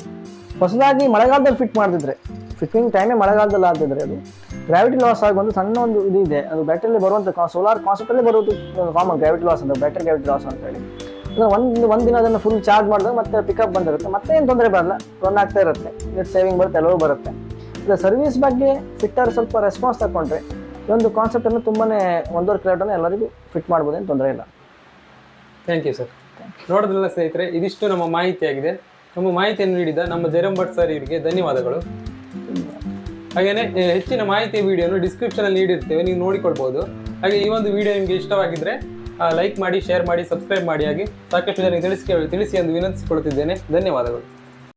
ಹೊಸದಾಗಿ ಮಳೆಗಾಲದಲ್ಲಿ ಫಿಟ್ ಮಾಡ್ತಿದ್ರೆ, ಫಿಟ್ಟಿಂಗ್ ಟೈಮೇ ಮಳೆಗಾಲದಲ್ಲಿ ಆಗ್ತಿದ್ರೆ ಅದು ಗ್ರಾವಿಟಿ ಲಾಸ್ ಆಗಿ ಒಂದು ಸಣ್ಣ ಒಂದು ಇದು ಇದೆ. ಅದು ಬ್ಯಾಟ್ರಿಯಲ್ಲಿ ಬರುವಂಥ ಸೋಲಾರ್ ಕಾನ್ಸೆಪ್ಟಲ್ಲಿ ಬರೋದು ಕಾಮನ್ ಗ್ರಾವಿಟಿ ಲಾಸ್ ಅಂತ, ಬ್ಯಾಟ್ರಿ ಗ್ರಾವಿಟಿ ಲಾಸ್ ಅಂತ ಹೇಳಿ. ಒಂದು ದಿನ ಅದನ್ನು ಫುಲ್ ಚಾರ್ಜ್ ಮಾಡಿದಾಗ ಮತ್ತೆ ಪಿಕಪ್ ಬಂದಿರುತ್ತೆ, ಮತ್ತೆ ಏನು ತೊಂದರೆ ಬರಲ್ಲ, ರನ್ ಆಗ್ತಾ ಇರುತ್ತೆ, ನೆಟ್ ಸೇವಿಂಗ್ ಬರುತ್ತೆ, ಎಲ್ಲವೂ ಬರುತ್ತೆ. ಇದು ಸರ್ವಿಸ್ ಬಗ್ಗೆ ಫಿಟ್ಟರ್ ಸ್ವಲ್ಪ ರೆಸ್ಪಾನ್ಸ್ ತಗೊಂಡ್ರೆ ಈ ಒಂದು ಕಾನ್ಸೆಪ್ಟನ್ನು ತುಂಬಾ 1.5 ಕಿಲೋಮೀಟರ್ನ ಎಲ್ಲರಿಗೂ ಫಿಟ್ ಮಾಡ್ಬೋದು, ಏನು ತೊಂದರೆ ಇಲ್ಲ. Thank you sir. ನೋಡೋದ್ರಲ್ಲ ಸ್ನೇಹಿತರೆ, ಇದಿಷ್ಟು ನಮ್ಮ ಮಾಹಿತಿಯಾಗಿದೆ. ನಮ್ಮ ಮಾಹಿತಿಯನ್ನು ನೀಡಿದ ನಮ್ಮ ಜಯರಾಮ್ ಭಟ್ ಸರ್ ಇವರಿಗೆ ಧನ್ಯವಾದಗಳು. ಹಾಗೆಯೇ ಹೆಚ್ಚಿನ ಮಾಹಿತಿ ವಿಡಿಯೋನು ಡಿಸ್ಕ್ರಿಪ್ಷನಲ್ಲಿ ನೀಡಿರ್ತೇವೆ, ನೀವು ನೋಡಿಕೊಳ್ಬೋದು. ಹಾಗೆ ಈ ಒಂದು ವಿಡಿಯೋ ನಿಮಗೆ ಇಷ್ಟವಾಗಿದ್ದರೆ ಲೈಕ್ ಮಾಡಿ, ಶೇರ್ ಮಾಡಿ, ಸಬ್ಸ್ಕ್ರೈಬ್ ಮಾಡಿ. ಹಾಗೆ ಸಾಕಷ್ಟು ಜನರಿಗೆ ತಿಳಿಸಿ ಎಂದು ವಿನಂತಿಸಿಕೊಳ್ಳುತ್ತಿದ್ದೇನೆ. ಧನ್ಯವಾದಗಳು.